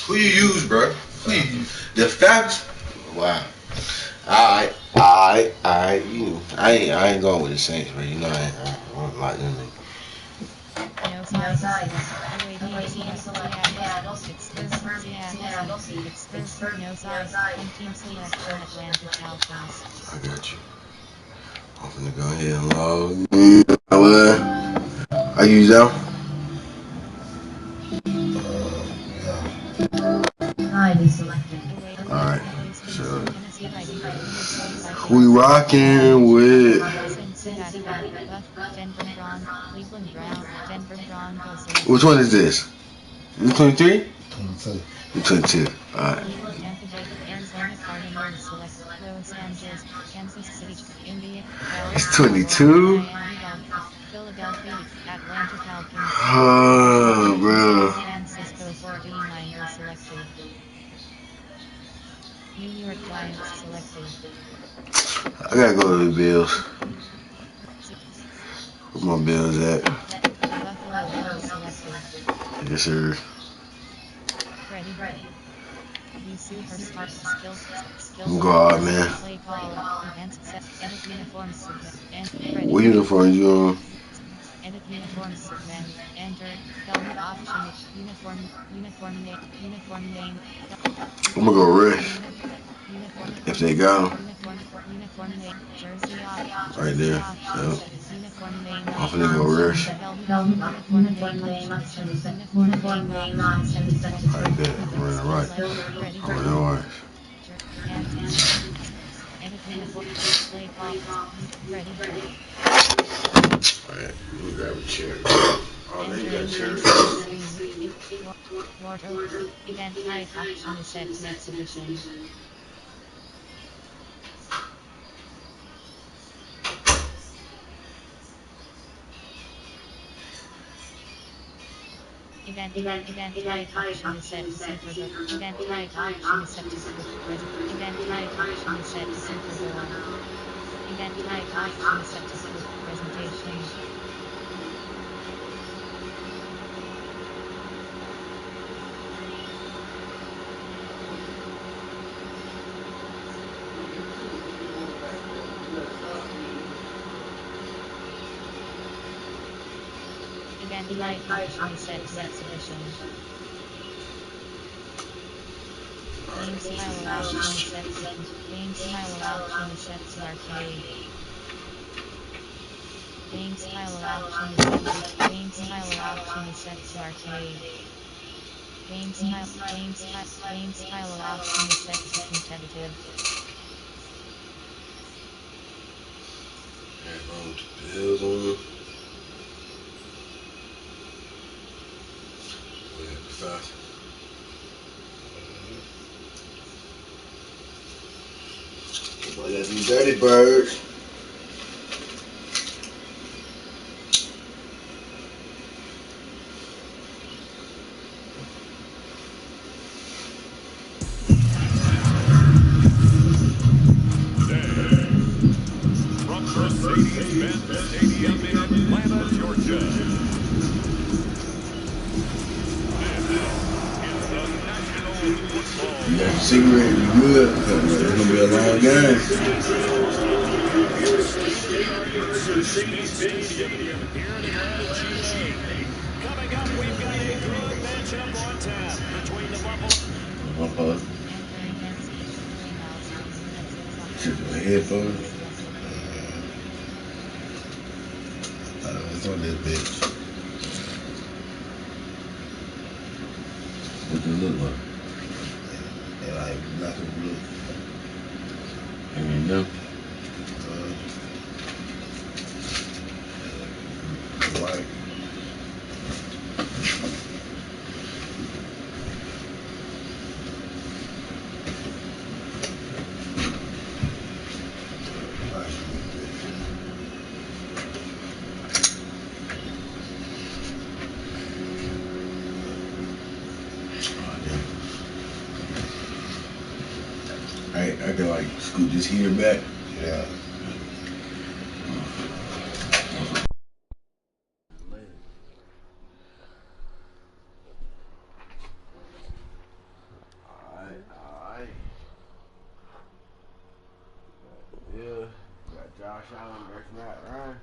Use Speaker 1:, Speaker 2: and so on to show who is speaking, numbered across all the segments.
Speaker 1: Who you use, bro? Who you use? The Falcons? Wow. Alright. I ain't going with the Saints, bro. You know I don't like them.
Speaker 2: No size. UAD Seattle, Seattle Pittsburgh, no size, and team selection Atlanta Falcons.
Speaker 1: I got you. I'm finna go ahead and log. I use that one.
Speaker 2: ID selected.
Speaker 1: Alright. So we rocking with
Speaker 2: Cincinnati, Buff, Denver Broncos.
Speaker 1: which one is this? 23?
Speaker 3: 22.
Speaker 1: 22. Alright.
Speaker 2: Tampa Bay, Arizona Cardinals select Los Angeles, Kansas City, India, Dallas
Speaker 1: It's
Speaker 2: Cowboys,
Speaker 1: 22.
Speaker 2: Miami Dolphins, Philadelphia, Atlanta Falcons,
Speaker 1: Oh, bro.
Speaker 2: San Francisco 49ers selected. New York Giants selected.
Speaker 1: I gotta go to the Bills. Where my Bills at?
Speaker 2: Buffalo Bills selected.
Speaker 1: Yes, sir.
Speaker 2: Ready. Be superstar skills.
Speaker 1: God, man.
Speaker 2: Play call. Advanced set. Edit uniforms submit. And ready.
Speaker 1: What uniform you on?
Speaker 2: Edit uniforms submit. Enter. Helmet option. Uniform name.
Speaker 1: I'm gonna go red.
Speaker 2: Uniform.
Speaker 1: If they got them.
Speaker 2: Uniform name. Jersey option.
Speaker 1: Right there. Yep.
Speaker 2: Uniform name
Speaker 1: I'm
Speaker 2: option.
Speaker 1: finna go rush.
Speaker 2: Uniform name option. Uniform name option. Set to
Speaker 1: Like that. I'm running right.
Speaker 2: Ready.
Speaker 1: I'm running orange.
Speaker 2: And edit uniform. Play call. Ready.
Speaker 1: Alright, let me grab a chair. Oh, man, you got a chair?
Speaker 2: Wardrobe. Event type option is set to exhibition. Event type option is set to Super Bowl. Event type option is set to Event type option is set to Super Bowl. Event type option is set to presentation. Event type option is set to exhibition. Game style allow tune is set to game style allow tune is set to arcade. Game style allow tune is set to game style allow tune is set to arcade. Game style allow tune is set to competitive.
Speaker 1: Ain't wrong with the bills on them. Go ahead, be fast. Boy, got these dirty birds.
Speaker 3: From Mercedes-Benz Stadium in Atlanta, Georgia. This is the National Football
Speaker 1: You got your cigarette, you good? It's gonna be a long game.
Speaker 3: Mercedes-Benz Stadium here in Atlanta, GA. Coming up, we've got a good matchup on tap between the Buffalo.
Speaker 1: Shit, my headphones. It's on this bitch. What's it look like? They like black and blue. And them? White. I can like scoot this heater back. Yeah. Alright. Yeah. Got Josh Allen versus Matt Ryan.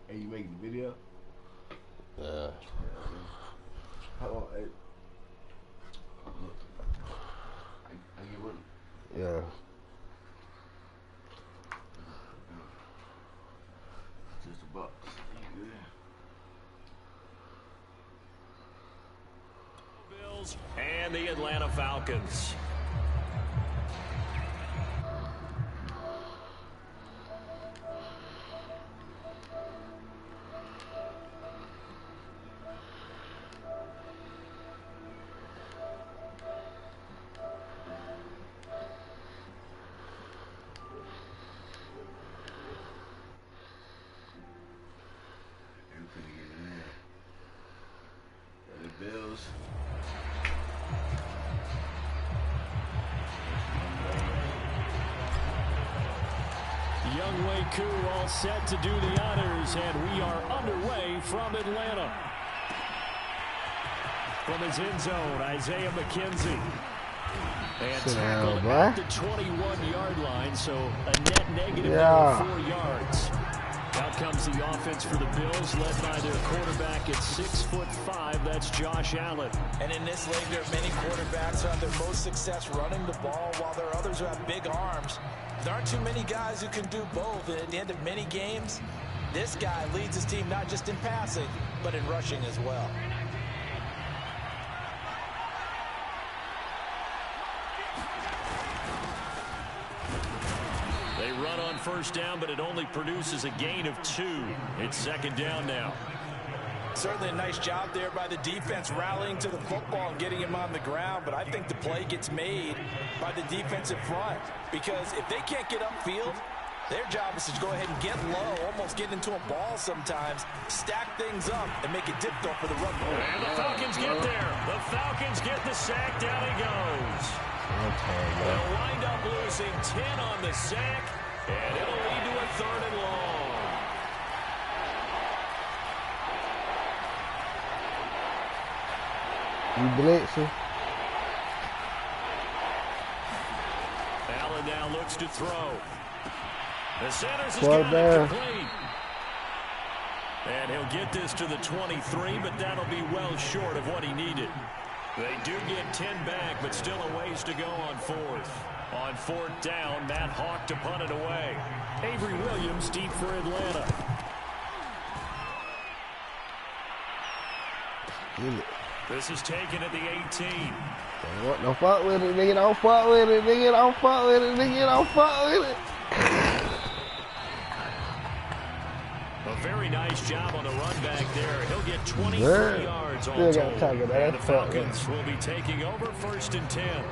Speaker 1: Hey, you making the video? Yeah. Hold on, hey. I get one. Yeah. Just a buck.
Speaker 3: Bills and the Atlanta Falcons.
Speaker 1: Bills.
Speaker 3: Young Wei-Koo all set to do the honors, and we are underway from Atlanta. From his end zone, Isaiah McKenzie. And tackled at the 21-yard line, so a net negative of 4 yards. Out comes the offense for the Bills, led by their quarterback at 6'5". That's Josh Allen.
Speaker 4: And in this league, there are many quarterbacks who have their most success running the ball, while there are others who have big arms. There aren't too many guys who can do both. And at the end of many games, this guy leads his team not just in passing, but in rushing as well.
Speaker 3: They run on first down, but it only produces a gain of 2. It's second down now.
Speaker 4: Certainly a nice job there by the defense rallying to the football and getting him on the ground, but I think the play gets made by the defensive front, because if they can't get upfield, their job is to go ahead and get low, almost get into a ball sometimes, stack things up, and make it difficult for the run.
Speaker 3: And the Falcons get there. The Falcons get the sack. Down he goes. They'll wind up losing 10 on the sack, and it'll lead to a 3rd and long.
Speaker 5: You blitzing.
Speaker 3: Allen now looks to throw. The center's is
Speaker 5: Quarterback.
Speaker 3: complete. And he'll get this to the 23, but that'll be well short of what he needed. They do get 10 back, but still a ways to go on fourth. On fourth down, Matt Hawk to punt it away. Avery Williams deep for Atlanta. This is taken at the 18.
Speaker 5: What the fuck with it, nigga? Don't fuck with it, nigga. Don't fuck with it, nigga. Don't fuck with it.
Speaker 3: A very nice job on the run back there. He'll get 23 yards all told. And the Falcons will be taking over 1st and 10.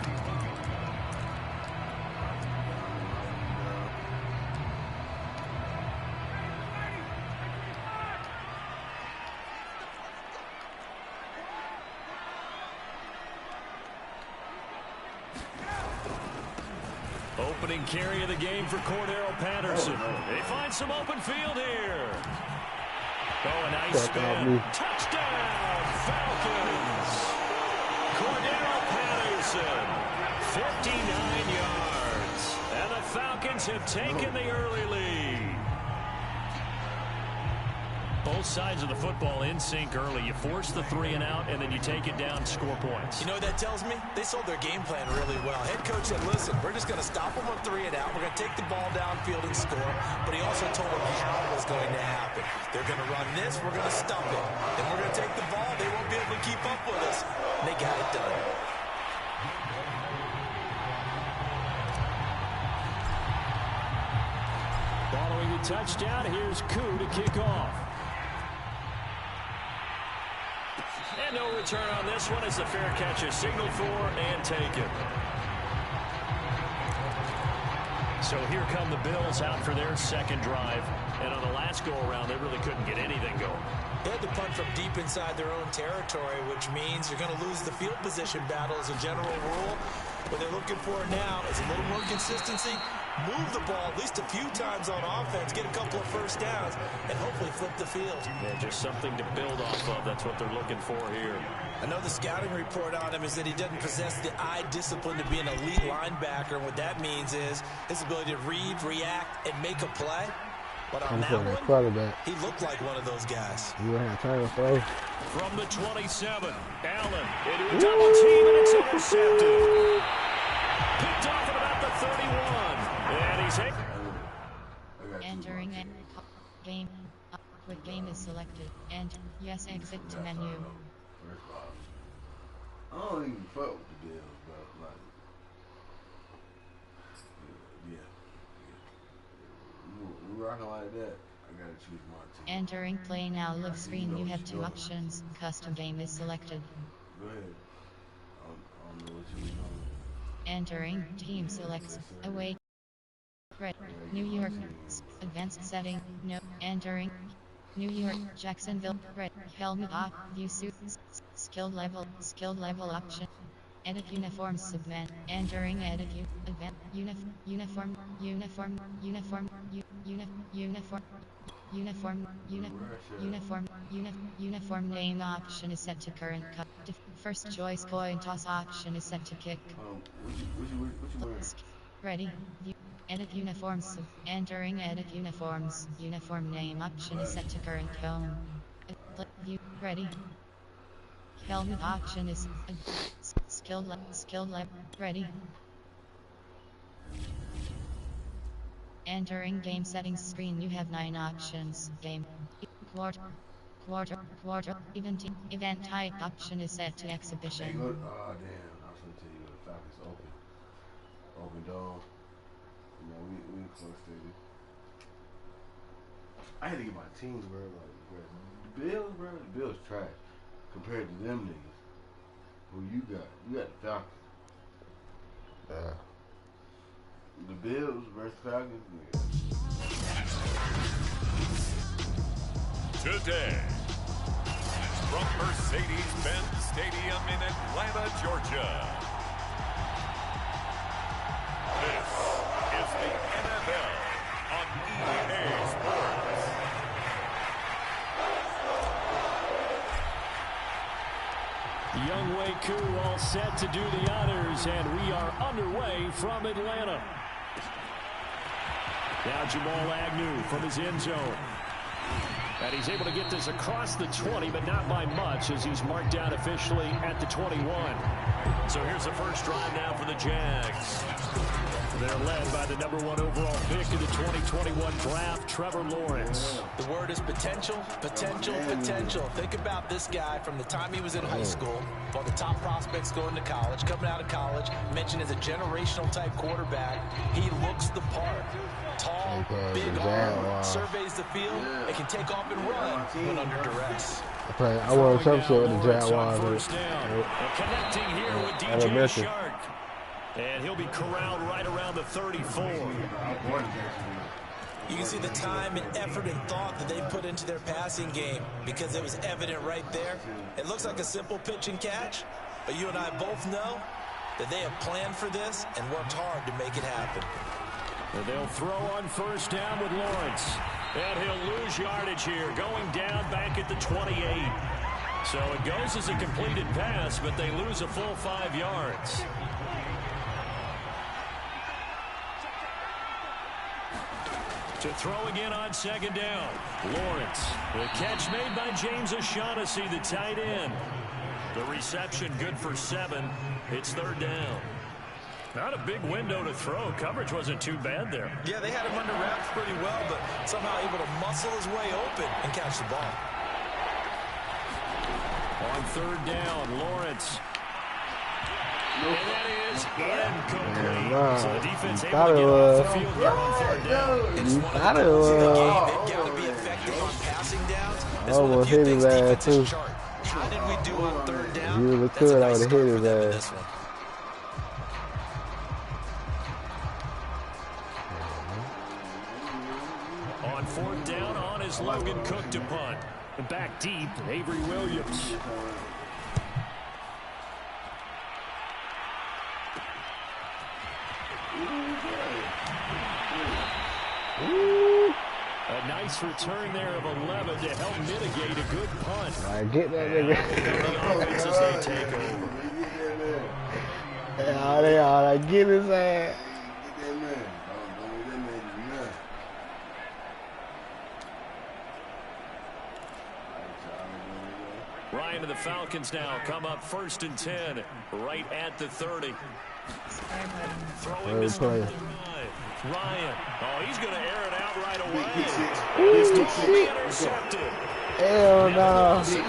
Speaker 3: Opening carry of the game for Cordero Patterson. They find some open field here. Oh, a nice spin. Touchdown, Falcons. Cordero Patterson, 59 yards. And the Falcons have taken the early lead. Both sides of the football in sync early. You force the 3 and out, and then you take it down, score points.
Speaker 4: You know what that tells me? They sold their game plan really well. Head coach said, listen, we're just going to stop them on 3 and out. We're going to take the ball downfield and score. But he also told them how it was going to happen. They're going to run this. We're going to stump it. Then we're going to take the ball. They won't be able to keep up with us. And they got it done.
Speaker 3: Following the touchdown, here's C.O.A. to kick off. And no return on this one as the fair catch is signaled for and taken. So here come the Bills out for their second drive. And on the last go-around, they really couldn't get anything going.
Speaker 4: They had to punt from deep inside their own territory, which means you're going to lose the field position battle as a general rule. What they're looking for now is a little more consistency, move the ball at least a few times on offense, get a couple of first downs, and hopefully flip the field.
Speaker 3: Yeah, just something to build off of. That's what they're looking for here.
Speaker 4: I know the scouting report on him is that he doesn't possess the eye discipline to be an elite linebacker. And what that means is his ability to read, react, and make a play. But on that one, he looked like one of those guys.
Speaker 5: You don't have time for
Speaker 3: From the 27, Allen into a double team, and it's intercepted. Picked off at about the 31. And he's hit.
Speaker 2: Entering game. Quick game is selected. And yes, exit to menu.
Speaker 1: First off, I don't even fuck with the Bills, bro. Like, yeah. We rocking like that. I gotta choose my team.
Speaker 2: Entering play now. Look screen. You have 2 options. Custom game is selected.
Speaker 1: Go ahead. I don't know what you doing.
Speaker 2: Entering team selects away. Red. New York. Advanced setting. No. Entering. New York, Jacksonville, red, helmet off, view suit, skilled level option, edit uniform submit, entering edit uniform name option is set to current cut. First choice coin toss option is set to kick. Ready. Edit uniforms. Entering edit uniforms. Uniform name option is set to current home. View ready. Helmet option is skilled level ready. Entering game settings screen. You have 9 options. Game quarter event type option is set to exhibition.
Speaker 1: Oh damn! I was gonna tell you the Falcons open dome. You know, we close to it. I had to get my teams, bro. Like, bro, the Bills, bro. The Bills trash compared to them niggas. Who you got? You got the Falcons. The Bills versus Falcons. Yeah.
Speaker 6: Today, from Mercedes-Benz Stadium in Atlanta, Georgia. This is the NFL on EA Sports.
Speaker 3: Younghoe Koo all set to do the honors, and we are underway from Atlanta. Now Jamal Agnew from his end zone. And he's able to get this across the 20, but not by much, as he's marked down officially at the 21. So here's the first drive now for the Jags. They're led by the #1 overall pick in the 2021 draft, Trevor Lawrence.
Speaker 4: The word is potential, potential, potential. Think about this guy from the time he was in high school, while the top prospects going to college, coming out of college, mentioned as a generational type quarterback. He looks the part. Tall, big arm, surveys the field, and can take off and run when under duress.
Speaker 5: I want some shit with the Jaguars.
Speaker 3: Connecting here with DJ Shark. And he'll be corralled right around the 34.
Speaker 4: You can see the time and effort and thought that they put into their passing game because it was evident right there. It looks like a simple pitch and catch, but you and I both know that they have planned for this and worked hard to make it happen.
Speaker 3: And they'll throw on first down with Lawrence. And he'll lose yardage here, going down back at the 28. So it goes as a completed pass, but they lose a full 5 yards. To throw again on second down. Lawrence. The catch made by James O'Shaughnessy, the tight end. The reception good for 7. It's third down. Not a big window to throw. Coverage wasn't too bad there.
Speaker 4: Yeah, they had him under wraps pretty well, but somehow able to muscle his way open and catch the ball.
Speaker 3: On third down, Lawrence. And that is incomplete. So the defense able to get off the field here on third down. It's one of the goals in the game. They've got to be effective on passing downs. It's one of the few things defenses chart. How did we do on third down?
Speaker 5: You look
Speaker 4: That's a
Speaker 5: good.
Speaker 4: nice
Speaker 5: I would
Speaker 4: start
Speaker 5: have
Speaker 4: for
Speaker 5: hit
Speaker 4: them in
Speaker 5: his
Speaker 4: this one.
Speaker 3: On fourth down, on is Logan Cook to punt. And back deep, Avery Williams. A nice return there of 11 to help mitigate a good punt.
Speaker 5: I get that nigga.
Speaker 3: As they take over.
Speaker 5: Yeah, they are. I get his ass.
Speaker 3: Ryan and the Falcons now come up 1st and 10, right at the 30. Throwing this number 9. Ryan. Oh, he's going to air it out right away. He's totally intercepted.
Speaker 5: Hell no.
Speaker 3: The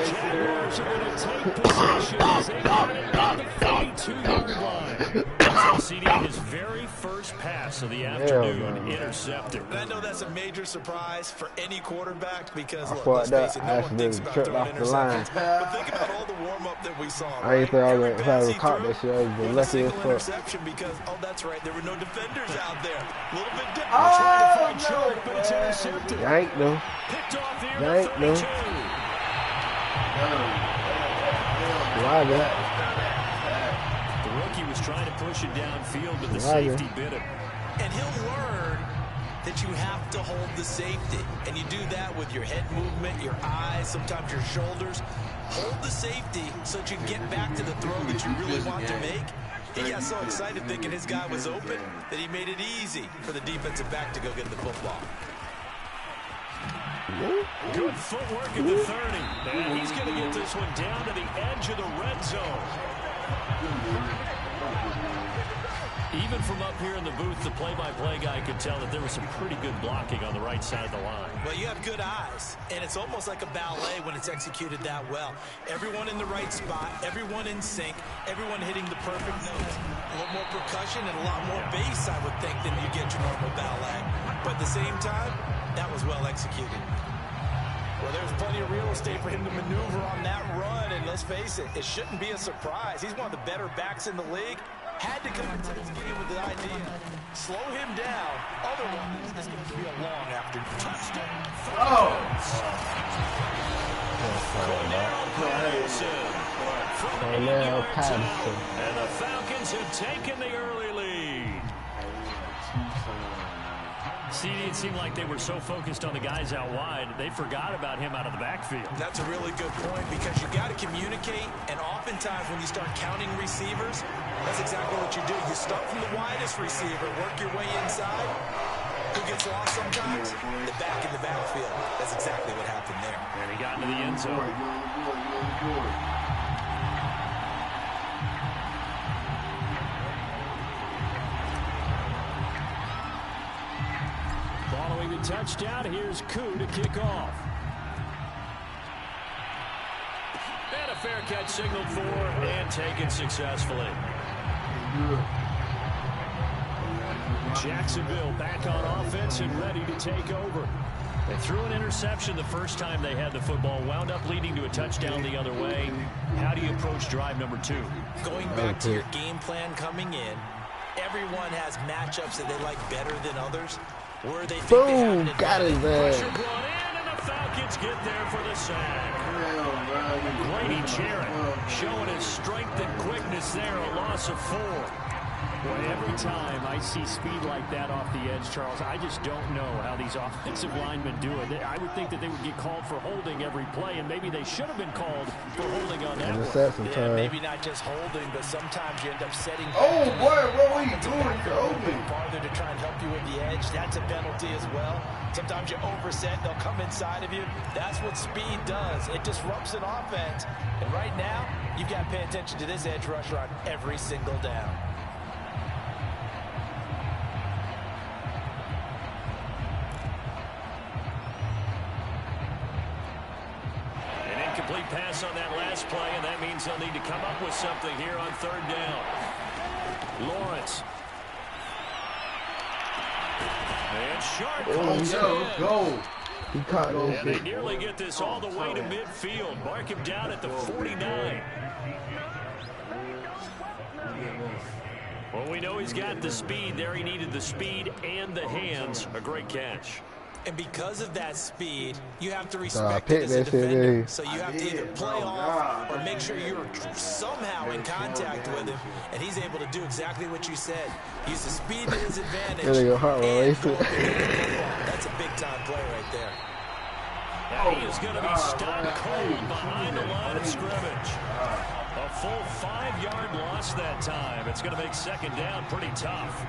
Speaker 3: Jaguars are going to take possession as they got it on the 42-yard line. CD, his very first pass of the afternoon, intercepted.
Speaker 4: And I know that's a major surprise for any quarterback because, look,
Speaker 5: let's
Speaker 4: face it,
Speaker 5: I
Speaker 4: no one thinks
Speaker 5: accidentally
Speaker 4: about
Speaker 5: tripped
Speaker 4: throwing
Speaker 5: off the line.
Speaker 4: interceptions. But think about all the warm-up that we saw.
Speaker 5: I ain't think I was
Speaker 4: Every
Speaker 5: if I
Speaker 4: pass
Speaker 5: was
Speaker 4: he
Speaker 5: caught
Speaker 4: threw
Speaker 5: that shit. I was
Speaker 4: was a
Speaker 5: lucky as
Speaker 4: single
Speaker 5: fuck.
Speaker 4: interception because, oh, that's right, there were no defenders out there. A little bit different.
Speaker 3: Trying to find Shark, but it's intercepted.
Speaker 5: Yank though.
Speaker 3: Picked off here
Speaker 5: Yank
Speaker 3: at
Speaker 5: though.
Speaker 3: 32.
Speaker 5: Why that?
Speaker 3: The rookie was trying to push it downfield, but the safety bit him.
Speaker 4: And he'll learn that you have to hold the safety. And you do that with your head movement, your eyes, sometimes your shoulders. Hold the safety so that you can get back to the throw that you really want to make. He got so excited thinking his guy was open that he made it easy for the defensive back to go get the football.
Speaker 3: Good footwork at the 30. And he's going to get this one down to the edge of the red zone. Even from up here in the booth, the play-by-play guy could tell that there was some pretty good blocking on the right side of the line.
Speaker 4: Well, you have good eyes, and it's almost like a ballet when it's executed that well. Everyone in the right spot, everyone in sync, everyone hitting the perfect notes. A little more percussion and a lot more bass, I would think, than you get your normal ballet. But at the same time, that was well executed. Well, there's plenty of real estate for him to maneuver on that run, and let's face it, it shouldn't be a surprise. He's one of the better backs in the league. Had to come into this game with the idea. Slow him down. Otherwise, this is going to be a long afternoon. Touchdown.
Speaker 5: Cornell Patterson.
Speaker 3: And the Falcons have taken the early lead. CD, it seemed like they were so focused on the guys out wide, they forgot about him out of the backfield.
Speaker 4: That's a really good point because you got to communicate, and oftentimes when you start counting receivers, that's exactly what you do. You start from the widest receiver, work your way inside, who gets lost sometimes? The back in the backfield. That's exactly what happened there.
Speaker 3: And he got into the end zone. Following the touchdown, here's C.O.A to kick off. And a fair catch signaled for and taken successfully. Jacksonville back on offense and ready to take over. They threw an interception the first time they had the football, wound up leading to a touchdown the other way. How do you approach drive number 2?
Speaker 4: Going back to your game plan coming in, everyone has matchups that they like better than others. Where they think they have an advantage.
Speaker 3: Pressure brought in, and the Falcons get there for the sack. Grady Jarrett showing his strength and quickness there, a loss of 4. Boy, every time I see speed like that off the edge, Charles, I just don't know how these offensive linemen do it. I would think that they would get called for holding every play, and maybe they should have been called for holding on that one.
Speaker 4: Yeah, maybe not just holding, but sometimes you end up setting.
Speaker 1: Oh, boy, what are you doing? You're open.
Speaker 4: Farther to try and help you with the edge. That's a penalty as well. Sometimes you overset, they'll come inside of you. That's what speed does. It disrupts an offense. And right now, you've got to pay attention to this edge rusher on every single down.
Speaker 3: Incomplete pass on that last play, and that means they'll need to come up with something here on 3rd down. Lawrence. And Sharp calls
Speaker 1: go.
Speaker 5: He caught it.
Speaker 3: And they nearly get this all the way to midfield. Mark him down at the 49. Well, we know he's got the speed there. He needed the speed and the hands. A great catch.
Speaker 4: And because of that speed, you have to respect it as a defender. So you have to either play off or make sure you're somehow in contact with him. And he's able to do exactly what you said. Use the speed to his advantage.
Speaker 5: That's
Speaker 4: a big-time play right there.
Speaker 3: And he is going to be stopped cold behind the line of scrimmage. A full 5-yard loss that time. It's going to make 2nd down pretty tough.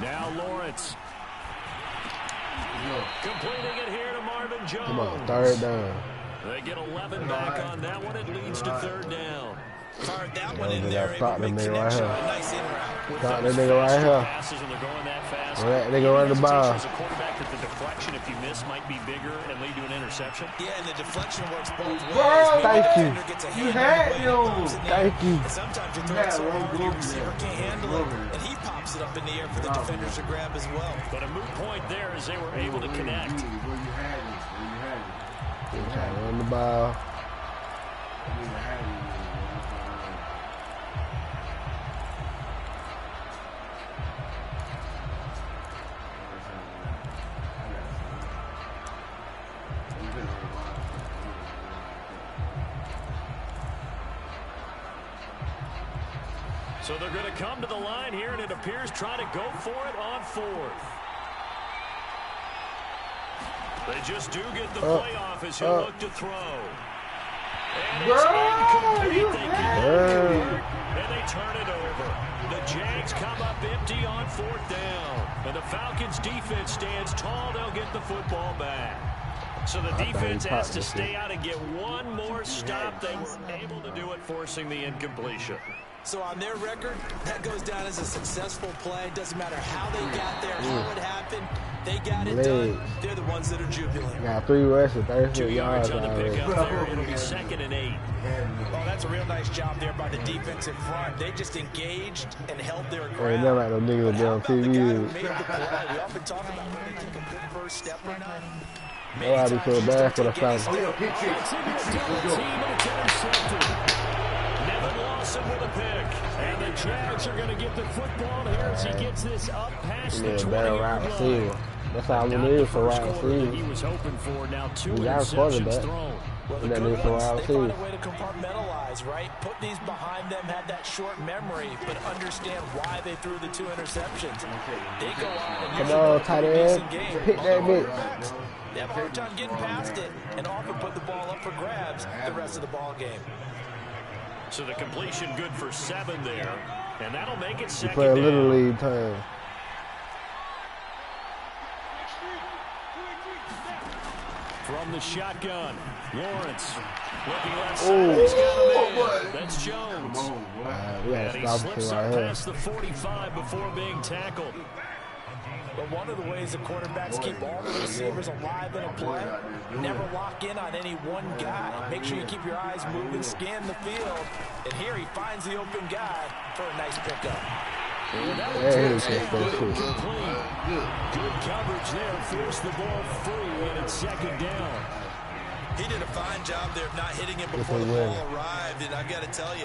Speaker 3: Now Lawrence. Completing it here to Marvin Jones.
Speaker 5: Come on, 3rd down.
Speaker 3: They get 11 back on that one. It leads to 3rd down.
Speaker 4: Fired that one in there. Able to make connection. Nice in route.
Speaker 5: Got that nigga right here.
Speaker 3: Passes when they're going that fast.
Speaker 5: That nigga run the ball.
Speaker 3: As a quarterback, that the deflection, if you miss, might be bigger and lead to an interception.
Speaker 4: Yeah, and the deflection works both ways.
Speaker 1: Bro,
Speaker 5: thank you.
Speaker 1: You had him.
Speaker 5: Thank you.
Speaker 4: And sometimes you throw it so hard, your receiver can't handle it, and he pops it up in the air for the defenders to grab as well.
Speaker 3: But a moot point there as they were able to connect.
Speaker 5: Run the ball.
Speaker 3: So they're going to come to the line here, and it appears try to go for it on 4th. They just do get the playoff as he'll look to throw. And it's incomplete. They can and they turn it over. The Jags come up empty on 4th down. And the Falcons defense stands tall. They'll get the football back. So the defense has to stay out and get one more stop. They were able to do it, forcing the incompletion.
Speaker 4: So on their record, that goes down as a successful play. Doesn't matter how they got there, how it happened. They got it done. They're the ones that are jubilant.
Speaker 5: Got 3 rushes,
Speaker 3: 2 yards on the pickup there. It'll be 2nd and 8.
Speaker 4: Oh, that's a real nice job there by the defensive front. They just engaged and held their ground.
Speaker 5: Ain't never like no niggas be on TV.
Speaker 4: We often talk about when they take a good first step or not.
Speaker 5: Nobody feel bad for the Falcons.
Speaker 3: With a pick, and the Jags are going to get the football here as he gets this up past the 20-yard line.
Speaker 5: That's how we need for wide receiver.
Speaker 3: He was hoping for now 2
Speaker 5: We got
Speaker 3: interceptions thrown.
Speaker 4: Well, the good ones, they find a way to compartmentalize, right? Put these behind them, have that short memory, but understand why they threw the 2 interceptions. They go on and
Speaker 5: come on, tight end, hit that bitch.
Speaker 4: They have a hard time getting past it, and often put the ball up for grabs the rest of the ball game.
Speaker 3: So the completion good for 7 there. And that'll make it
Speaker 5: You
Speaker 3: second
Speaker 5: play a
Speaker 3: down.
Speaker 5: little league time.
Speaker 3: From the shotgun, Lawrence looking left side. He's got a man. That's Jones.
Speaker 1: Come on, boy.
Speaker 5: We
Speaker 3: And
Speaker 5: gotta
Speaker 3: he
Speaker 5: stop
Speaker 3: slips
Speaker 5: it
Speaker 3: up
Speaker 5: right here.
Speaker 3: past the 45 before being tackled.
Speaker 4: But one of the ways the quarterbacks keep all the receivers alive in a play, never lock in on any one guy. Make sure you keep your eyes moving, scan the field. And here he finds the open guy for a nice pickup.
Speaker 3: And that one
Speaker 5: Hey,
Speaker 3: turns
Speaker 5: hey,
Speaker 3: out
Speaker 5: hey, hey.
Speaker 3: incomplete. Good coverage there. Forced the ball free, and it's second down.
Speaker 4: He did a fine job there of not hitting it before the ball arrived, and I've got to tell you,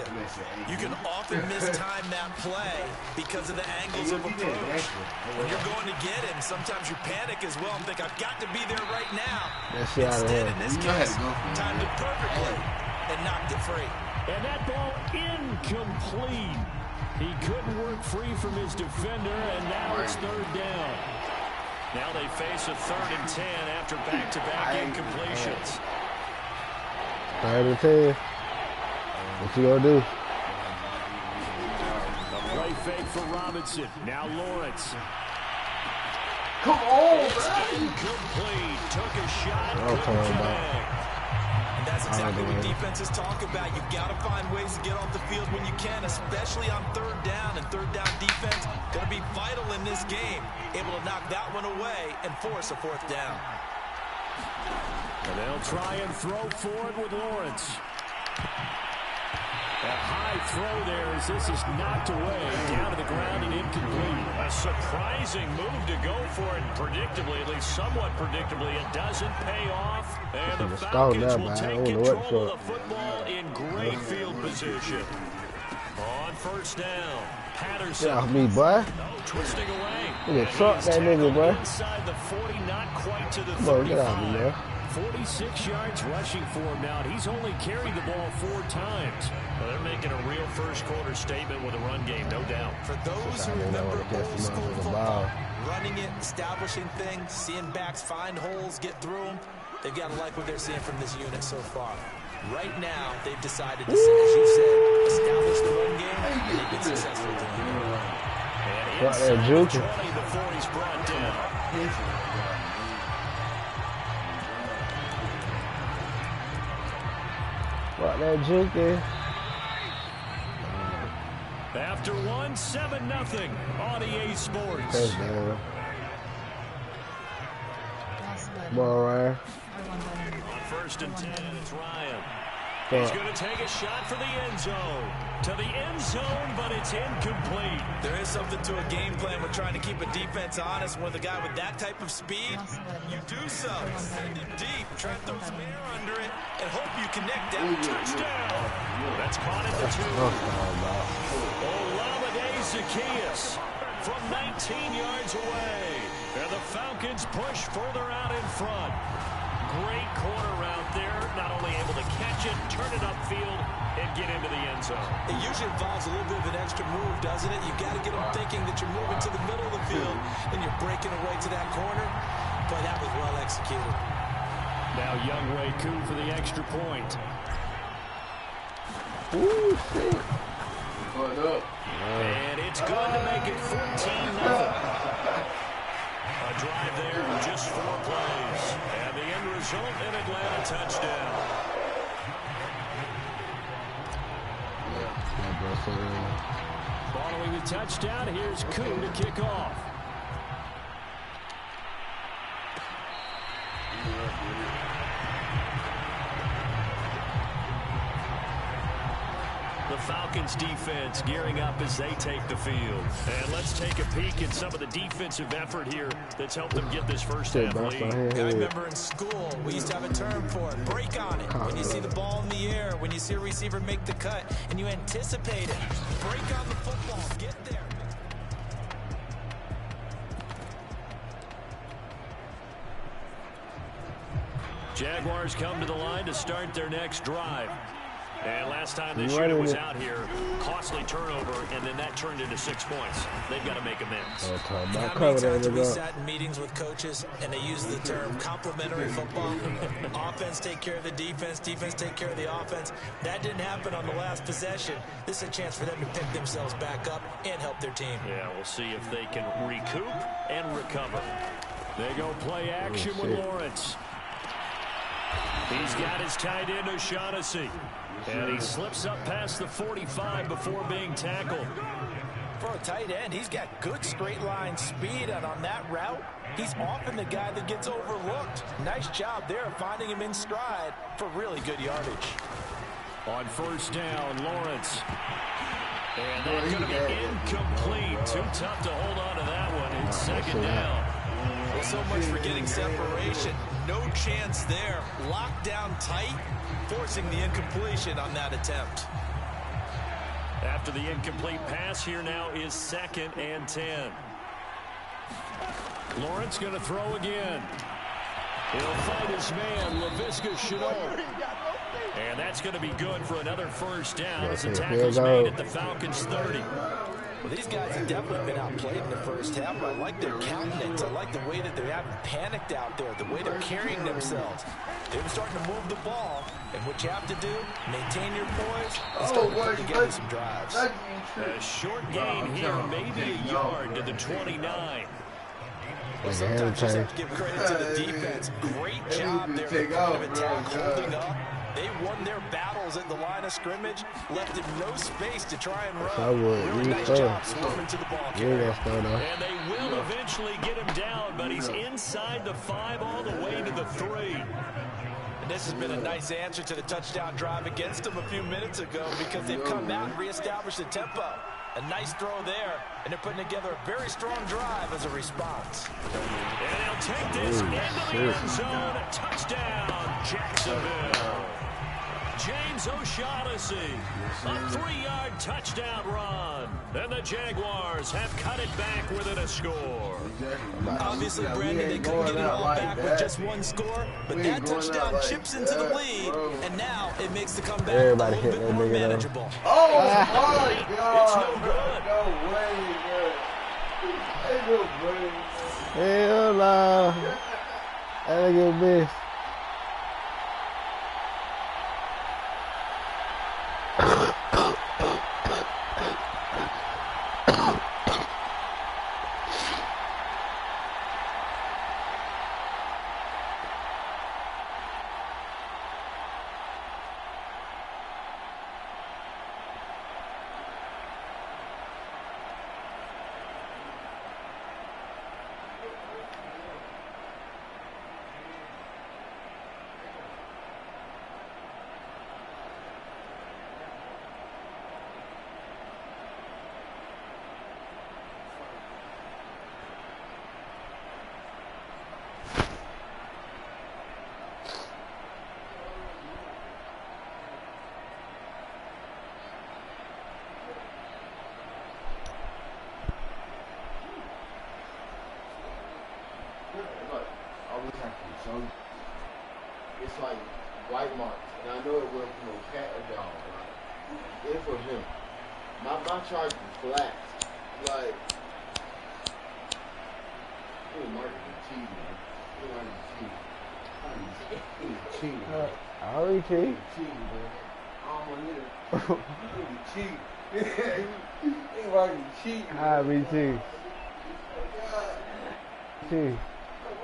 Speaker 4: you can often mistime that play because of the angles of approach. When you're going to get him, sometimes you panic as well and think, I've got to be there right now. Instead, in this case, timed it perfectly and knocked it free.
Speaker 3: And that ball incomplete. He couldn't work free from his defender, and now it's third down. Now they face a 3rd and 10 after back-to-back incompletions.
Speaker 5: 3rd and 10. What you gonna do?
Speaker 3: A play fake for Robinson. Now Lawrence.
Speaker 1: Come on,
Speaker 3: It's incomplete. Took a shot.
Speaker 5: What I'm
Speaker 3: Couldn't
Speaker 5: talking about.
Speaker 3: connect.
Speaker 4: And that's exactly what defenses talk about. You've got to find ways to get off the field when you can, especially on 3rd down. And 3rd down defense going to be vital in this game. Able to knock that one away and force a 4th down.
Speaker 3: And they'll try and throw for it with Lawrence. A high throw there as this is knocked away, down to the ground and incomplete. A surprising move to go for it, predictably, at least somewhat predictably. It doesn't pay off, and the Falcons will take control of the football in great field position. On 1st down, Patterson.
Speaker 5: Get off me, boy.
Speaker 3: Twisting away.
Speaker 5: You can truck that nigga, boy.
Speaker 3: Inside the 40, not quite to the 35.
Speaker 5: Come on, get off me, man.
Speaker 3: 46 yards rushing for him now. He's only carried the ball 4 times. Well, they're making a real first-quarter statement with a run game, no doubt.
Speaker 4: For those who remember old school football, running it, establishing things, seeing backs find holes, get through them, they've got to like what they're seeing from this unit so far. Right now, they've decided to, as you said, establish the run game, and they've been successful doing it.
Speaker 3: And inside the 20 before he's brought down.
Speaker 5: What that juking?
Speaker 3: After 1, 7-0 on EA Sports.
Speaker 5: Touchdown. Ball Ryan.
Speaker 3: On 1st and 10, it's Ryan. He's going to take a shot for the end zone. To the end zone, but it's incomplete.
Speaker 4: There is something to a game plan with trying to keep a defense honest. With a guy with that type of speed, you do so. Send him deep, try to throw some air under it, and hope you connect that touchdown.
Speaker 3: That's caught at the 2. Olamide Zaccheaus from 19 yards away. And the Falcons push further out in front. Great corner route there. Not only able to catch it, turn it upfield, and get into the end zone.
Speaker 4: It usually involves a little bit of an extra move, doesn't it? You've got to get them thinking that you're moving to the middle of the field, and you're breaking away to that corner. But that was well executed.
Speaker 3: Now Younghoe Koo for the extra point.
Speaker 5: Ooh, shit.
Speaker 3: And it's good to make it 14-0. A drive there, just 4 plays. And the end result, an Atlanta touchdown. Following the touchdown, here's Koo to kick off. The Falcons defense gearing up as they take the field. And let's take a peek at some of the defensive effort here that's helped them get this first half lead.
Speaker 4: I remember in school, we used to have a term for it, break on it. When you see the ball in the air, when you see a receiver make the cut, and you anticipate it, break on the football, get there.
Speaker 3: Jaguars come to the line to start their next drive. And last time this unit was out here, costly turnover, and then that turned into 6 points. They've got to make amends.
Speaker 4: How many times have we sat in meetings with coaches and they use the term complementary football? Offense take care of the defense, defense take care of the offense. That didn't happen on the last possession. This is a chance for them to pick themselves back up and help their team.
Speaker 3: Yeah, we'll see if they can recoup and recover. They go play action with Lawrence. He's got his tight end, O'Shaughnessy. And he slips up past the 45 before being tackled.
Speaker 4: For a tight end, he's got good straight line speed, and on that route, he's often the guy that gets overlooked. Nice job there finding him in stride for really good yardage.
Speaker 3: On first down, Lawrence. And that's going to be incomplete. Too tough to hold on to that one. It's second down.
Speaker 4: Well, so much for getting separation. No chance there. Locked down tight, forcing the incompletion on that attempt.
Speaker 3: After the incomplete pass, here now is 2nd and 10. Lawrence going to throw again. He'll fight his man, Laviska Shenault. And that's going to be good for another first down as the tackle's made at the Falcons' 30.
Speaker 4: Well, these guys have definitely been outplayed in the first half, but I like their countenance. I like the way that they haven't panicked out there, the way they're carrying themselves. They've been starting to move the ball, and what you have to do, maintain your poise, and start to put together some drives.
Speaker 3: A short gain here, maybe a yard to the 29.
Speaker 4: Well, sometimes you just have to give credit to the defense. Great job there at the point of attack, holding up. They won their battles at the line of scrimmage, left him no space to try and run. Really nice job swarming to the ball carrier.
Speaker 3: And they will eventually get him down, but he's inside the 5 all the way to the 3.
Speaker 4: And this has been a nice answer to the touchdown drive against them a few minutes ago because they've come out and reestablished the tempo. A nice throw there, and they're putting together a very strong drive as a response.
Speaker 3: And they'll take this into the end zone. Touchdown, Jacksonville. James O'Shaughnessy, a 3-yard touchdown run. And the Jaguars have cut it back within a score.
Speaker 4: Obviously, Brandon, they couldn't get it all back with just one score, but that touchdown chips into the lead, and now it makes the comeback a little bit more manageable.
Speaker 1: Oh, my God.
Speaker 3: It's no good.
Speaker 1: No way, man. Ain't no way.
Speaker 5: Hell nah. That nigga missed.
Speaker 1: It's like white marks, and I know it wasn't from no cat or dog. Like, it's for him. My charge is flat. Like, oh, Mark is cheating, man. He's cheating.
Speaker 5: I already cheated.
Speaker 1: Cheating, man. I don't want to hear it. He cheating. He fucking cheating.
Speaker 5: I be cheating. Cheating.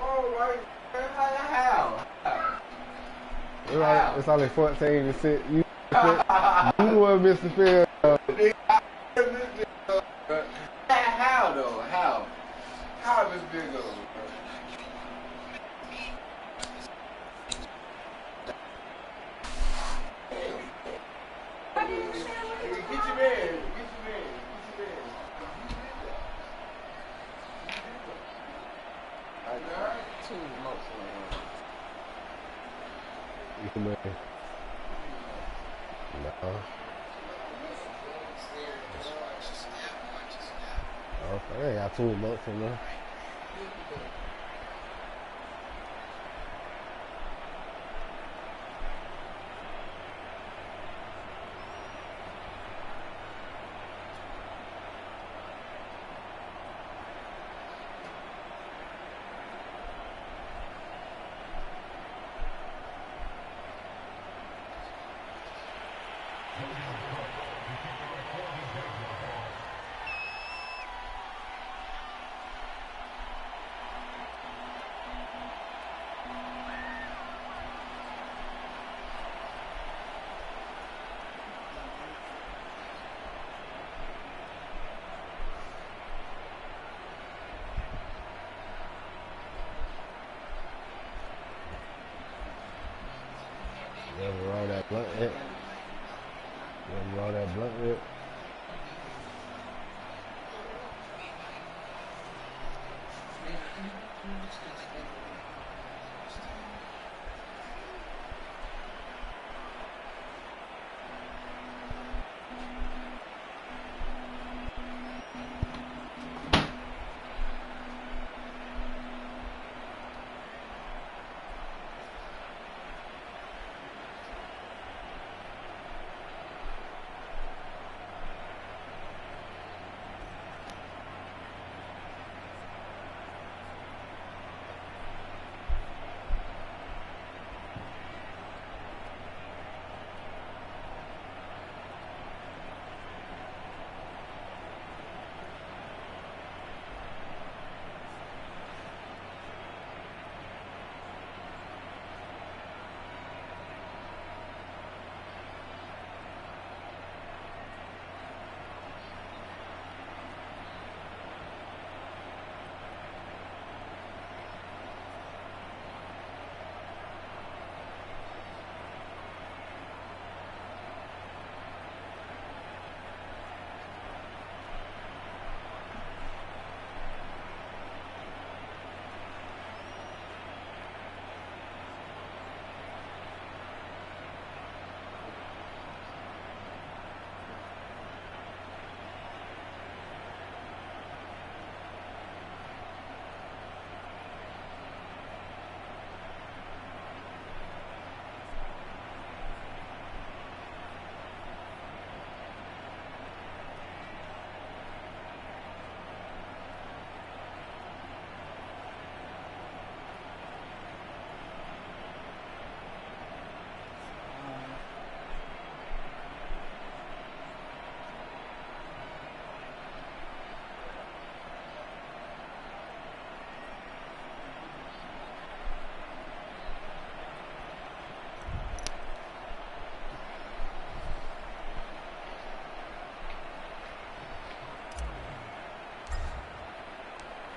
Speaker 1: Oh, right. How?
Speaker 5: It's only 14 to 6. You the one missed the field.
Speaker 1: How though? How this big though? Get your man. I got 2 months on.
Speaker 5: No. Okay, I got 2 months in there. Blunt hit. Roll that blunt hit.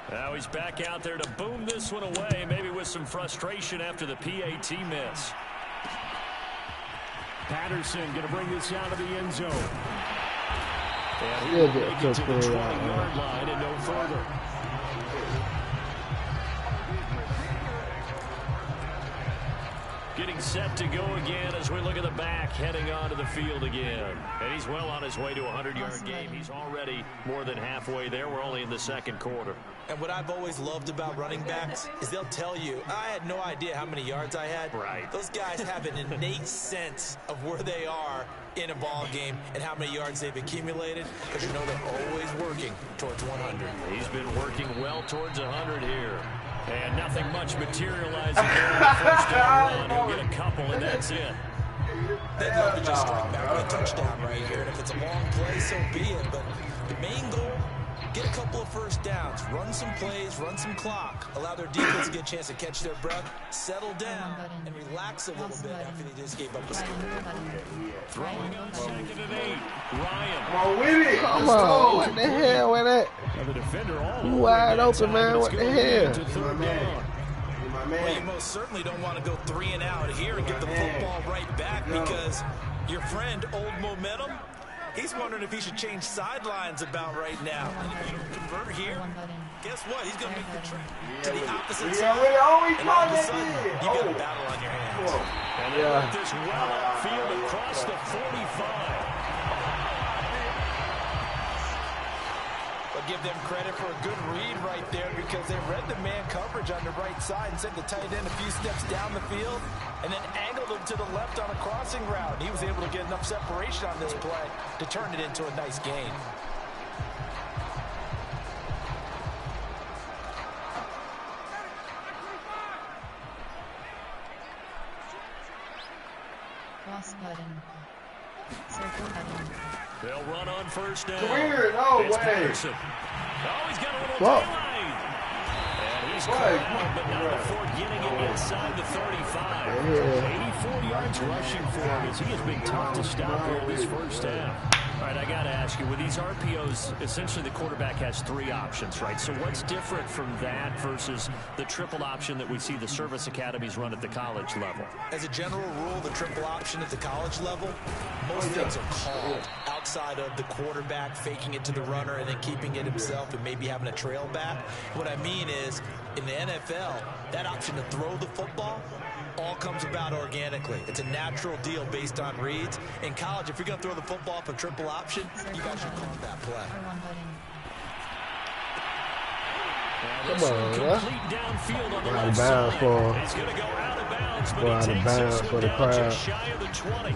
Speaker 3: Now he's back out there to boom this one away, maybe with some frustration after the PAT miss.
Speaker 7: Patterson going to bring this out of the end zone.
Speaker 3: And he'll make it to the 20-yard line and no further. Getting set to go again as we look at the back heading onto the field again. And he's well on his way to a 100-yard game. He's already more than halfway there. We're only in the second quarter.
Speaker 4: And what I've always loved about running backs is they'll tell you, I had no idea how many yards I had.
Speaker 3: Right.
Speaker 4: Those guys have an innate sense of where they are in a ball game and how many yards they've accumulated, because you know they're always working towards 100.
Speaker 3: He's been working well towards 100 here. And nothing much materializing there on the first down run. He'll get a couple, and that's it.
Speaker 4: They'd love to just strike back with a touchdown right here. And if it's a long play, so be it. But the main goal, get a couple of first downs, run some plays, run some clock, allow their defense to get a chance to catch their breath, settle down, and relax a little bit after they just gave up a score.
Speaker 3: Throwing on 2nd and 8. Ryan.
Speaker 1: Come on with it.
Speaker 5: Come on. What the hell with that?
Speaker 3: The defender all
Speaker 5: You wide open, man. What the hell?
Speaker 4: Well, you most certainly don't want to go 3 and out here and get the football right back, because your friend, Old Momentum, he's wondering if he should change sidelines about right now. And if you convert here, guess what? He's going to make the trip to the opposite side. And all of a sudden, you got a battle on your hands.
Speaker 3: And they let this well upfield across the 45.
Speaker 4: But give them credit for a good read right there, because they read the man coverage on the right side and sent the tight end a few steps down the field and then angled him to the left on a crossing route. And he was able to get enough separation on this play to turn it into a nice gain.
Speaker 2: Cross button. Circle button.
Speaker 3: They'll run on first down.
Speaker 1: Weird, no
Speaker 3: It's
Speaker 1: way.
Speaker 3: Patterson. Oh, he's got a little
Speaker 5: Whoa.
Speaker 3: daylight. And he's caught, but not before getting it inside the 35. 84 yards rushing for him, as he has been tough to stop here this first half. All right, I got to ask you, with these RPOs, essentially the quarterback has 3 options, right? So what's different from that versus the triple option that we see the service academies run at the college level?
Speaker 4: As a general rule, the triple option at the college level, most things are called outside of the quarterback faking it to the runner and then keeping it himself and maybe having a trail back. What I mean is, in the NFL, that option to throw the football all comes about organically. It's a natural deal based on reads. In college, if you're going to throw the football up a triple option, you guys should call that play.
Speaker 5: Come on,
Speaker 3: complete downfield on the
Speaker 5: out of
Speaker 3: left
Speaker 5: bounds
Speaker 3: side.
Speaker 5: for,
Speaker 3: He's going to go out of bounds, but
Speaker 5: out
Speaker 3: he
Speaker 5: of
Speaker 3: takes
Speaker 5: bounds
Speaker 3: us
Speaker 5: for the
Speaker 3: down
Speaker 5: crowd.
Speaker 3: just shy of the 20.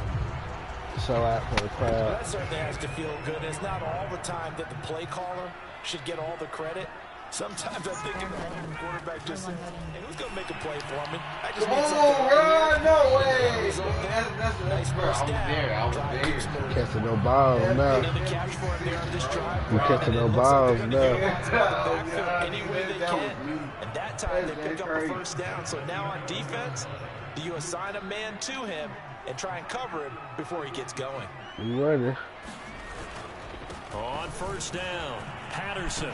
Speaker 5: So out for the crowd.
Speaker 4: That certainly has to feel good. It's not all the time that the play caller should get all the credit. Sometimes I think the quarterback just says, hey, who's going to make a play for me? I just need something right here.
Speaker 1: No way. That's
Speaker 4: Nice first down.
Speaker 1: I was there.
Speaker 5: Catching no balls now.
Speaker 4: Another catch for him there on this drive.
Speaker 5: You catching no balls now.
Speaker 4: Any way they can. And that time they pick up a first down. So now on defense, do you assign a man to him and try and cover him before he gets going?
Speaker 5: You running.
Speaker 3: On first down, Patterson.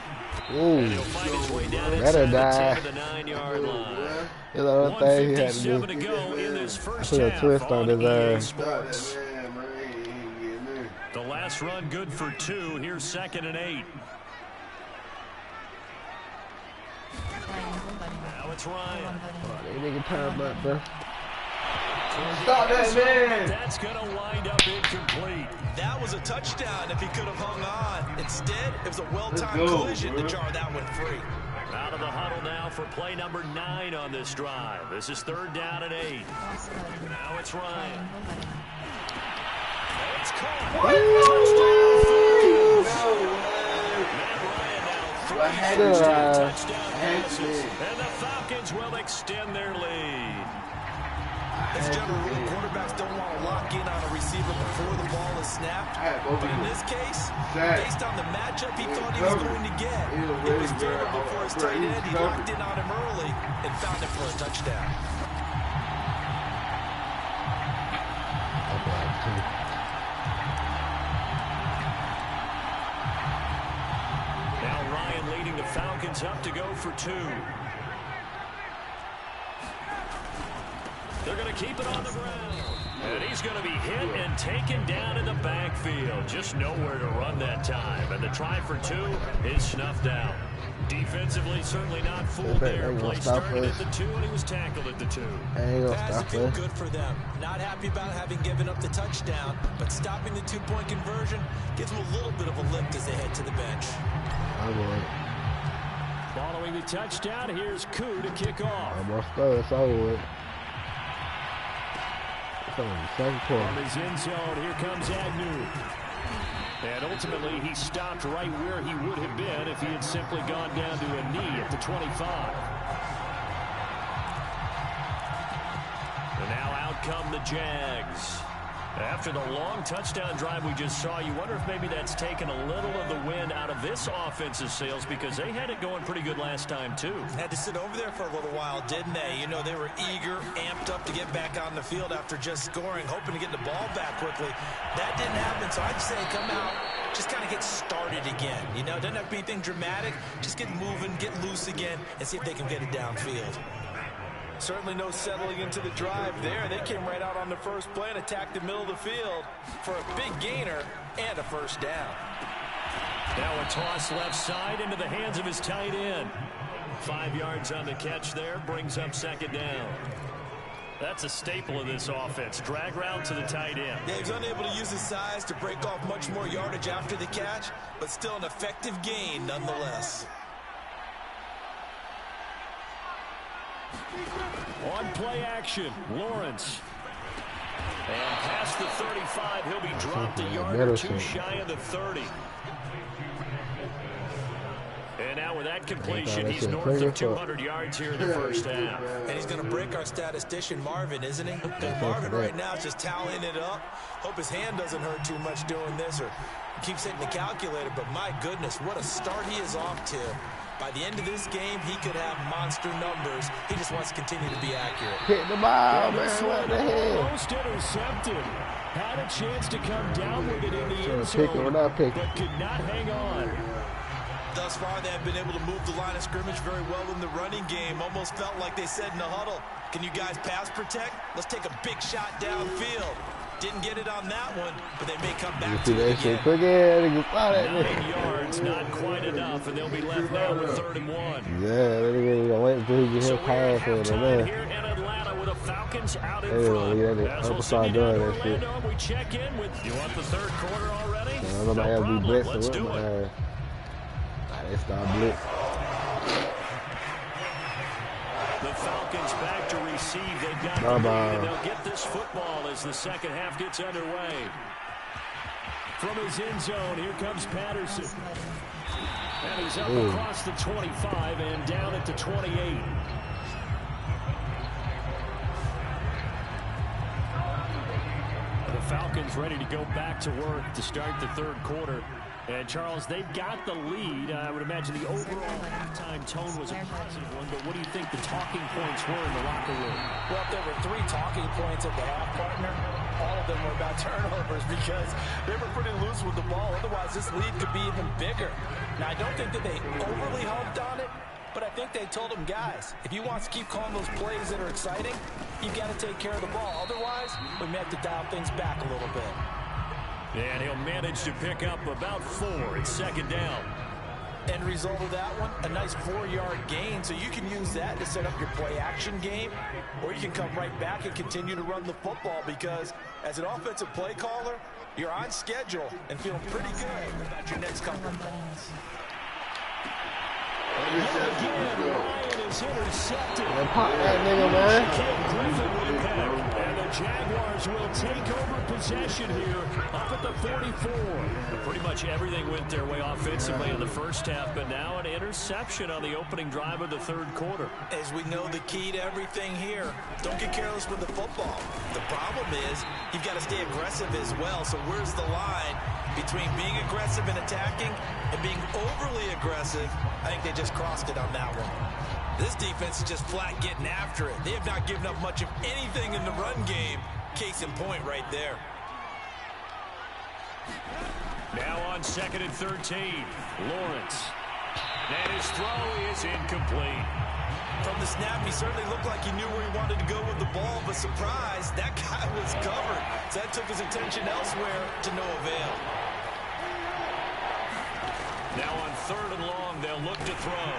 Speaker 5: Ooh,
Speaker 3: And he'll find his way down
Speaker 5: better
Speaker 3: inside
Speaker 5: die.
Speaker 3: the 10 to the 9-yard line.
Speaker 5: You know what thing he had to
Speaker 3: 1:57 to
Speaker 5: do.
Speaker 3: go in this first
Speaker 5: Put a
Speaker 3: half
Speaker 5: twist on his
Speaker 3: EA
Speaker 5: ass.
Speaker 3: Sports. The last run good for 2. Here's 2nd and 8. Now it's Ryan.
Speaker 5: They nigga time up, bro.
Speaker 1: Stop that, man.
Speaker 3: That's going to wind up incomplete.
Speaker 4: That was a touchdown if he could have hung on. Instead, it was a well-timed collision to jar that one free.
Speaker 3: Out of the huddle now for play number 9 on this drive. This is 3rd down and 8. Now it's Ryan. It's caught. Matt Ryan now 3 touchdown passes. And the Falcons will extend their lead.
Speaker 4: As a general rule, quarterbacks don't want to lock in on a receiver before the ball is snapped. But in this case, based on the matchup he thought he was going to get, it was favorable for his tight end. He locked in on him early and found him for a touchdown.
Speaker 3: Now Ryan leading the Falcons up to go for 2. They're going to keep it on the ground. And he's going to be hit and taken down in the backfield. Just nowhere to run that time. And the try for 2 is snuffed out. Defensively, certainly not fooled there. Play started at the 2, and he was tackled at the 2.
Speaker 4: Pass feel good for them. Not happy about having given up the touchdown, but stopping the 2-point conversion gives them a little bit of a lift as they head to the bench.
Speaker 5: I would.
Speaker 3: Following the touchdown, here's C.O.A to kick off.
Speaker 5: Almost done, so I would. Second quarter.
Speaker 3: From his end zone, here comes Agnew. And ultimately, he stopped right where he would have been if he had simply gone down to a knee at the 25. And now out come the Jags. After the long touchdown drive we just saw, you wonder if maybe that's taken a little of the wind out of this offense's sails, because they had it going pretty good last time, too.
Speaker 4: Had to sit over there for a little while, didn't they? You know, they were eager, amped up to get back on the field after just scoring, hoping to get the ball back quickly. That didn't happen, so I'd say come out, just kind of get started again. You know, doesn't have to be anything dramatic. Just get moving, get loose again, and see if they can get it downfield. Certainly no settling into the drive there. They came right out on the first play and attacked the middle of the field for a big gainer and a first down.
Speaker 3: Now a toss left side into the hands of his tight end. 5 yards on the catch there, brings up 2nd down. That's a staple of this offense. Drag route to the tight end.
Speaker 4: Yeah, he's unable to use his size to break off much more yardage after the catch, but still an effective gain nonetheless.
Speaker 3: On play action, Lawrence. And past the 35, he'll be dropped a yard or 2 shy of the 30. And now with that completion, he's north of 200 yards here in the first half.
Speaker 4: And he's going to break our statistician Marvin, isn't he? Because Marvin right now is just tallying it up. Hope his hand doesn't hurt too much doing this or keeps hitting the calculator. But my goodness, what a start he is off to. By the end of this game, he could have monster numbers. He just wants to continue to be accurate.
Speaker 5: Hit the ball, man. What the hell?
Speaker 3: Almost intercepted. Had a chance to come down with it in the end zone, but could not hang on.
Speaker 4: Thus far, they have been able to move the line of scrimmage very well in the running game. Almost felt like they said in the huddle, can you guys pass protect? Let's take a big shot downfield. Didn't get it on that one, but they may come back to it again.
Speaker 3: 9 yards, not quite enough, and they'll be left now with 3rd and 1.
Speaker 5: Yeah, they're gonna wait until he gets his pass for it.
Speaker 3: Here in Atlanta with the Falcons out in front. As we'll see down in Orlando, we check in with, you want the 3rd quarter already? No problem. Let's do it.
Speaker 5: They start blitz.
Speaker 3: The Falcons back to receive. They've got the lead, and they'll get this football as the second half gets underway. From his end zone, here comes Patterson. And he's up across the 25 and down at the 28. The Falcons ready to go back to work to start the 3rd quarter. And, Charles, they've got the lead. I would imagine the overall halftime tone was a positive one, but what do you think the talking points were in the locker room?
Speaker 4: Well, if there were 3 talking points at the half, partner, all of them were about turnovers because they were pretty loose with the ball. Otherwise, this lead could be even bigger. Now, I don't think that they overly humped on it, but I think they told them, guys, if you want to keep calling those plays that are exciting, you've got to take care of the ball. Otherwise, we may have to dial things back a little bit.
Speaker 3: And he'll manage to pick up about 4. It's 2nd down.
Speaker 4: End result of that one, a nice 4-yard gain. So you can use that to set up your play-action game, or you can come right back and continue to run the football because as an offensive play caller, you're on schedule and feeling pretty good about your next couple.
Speaker 3: Ryan is intercepted.
Speaker 5: Pop that nigga, man.
Speaker 3: And the Jaguars will take over possession here up at the 44. Pretty much everything went their way offensively in the first half, but now an interception on the opening drive of the 3rd quarter.
Speaker 4: As we know, the key to everything here, don't get careless with the football. The problem is you've got to stay aggressive as well. So where's the line between being aggressive and attacking and being overly aggressive? I think they just crossed it on that one. This defense is just flat getting after it. They have not given up much of anything in the run game. Case in point right there.
Speaker 3: Now on 2nd and 13, Lawrence. And his throw is incomplete.
Speaker 4: From the snap, he certainly looked like he knew where he wanted to go with the ball, but surprise, that guy was covered. So that took his attention elsewhere to no avail.
Speaker 3: Now on 3rd and long, they'll look to throw.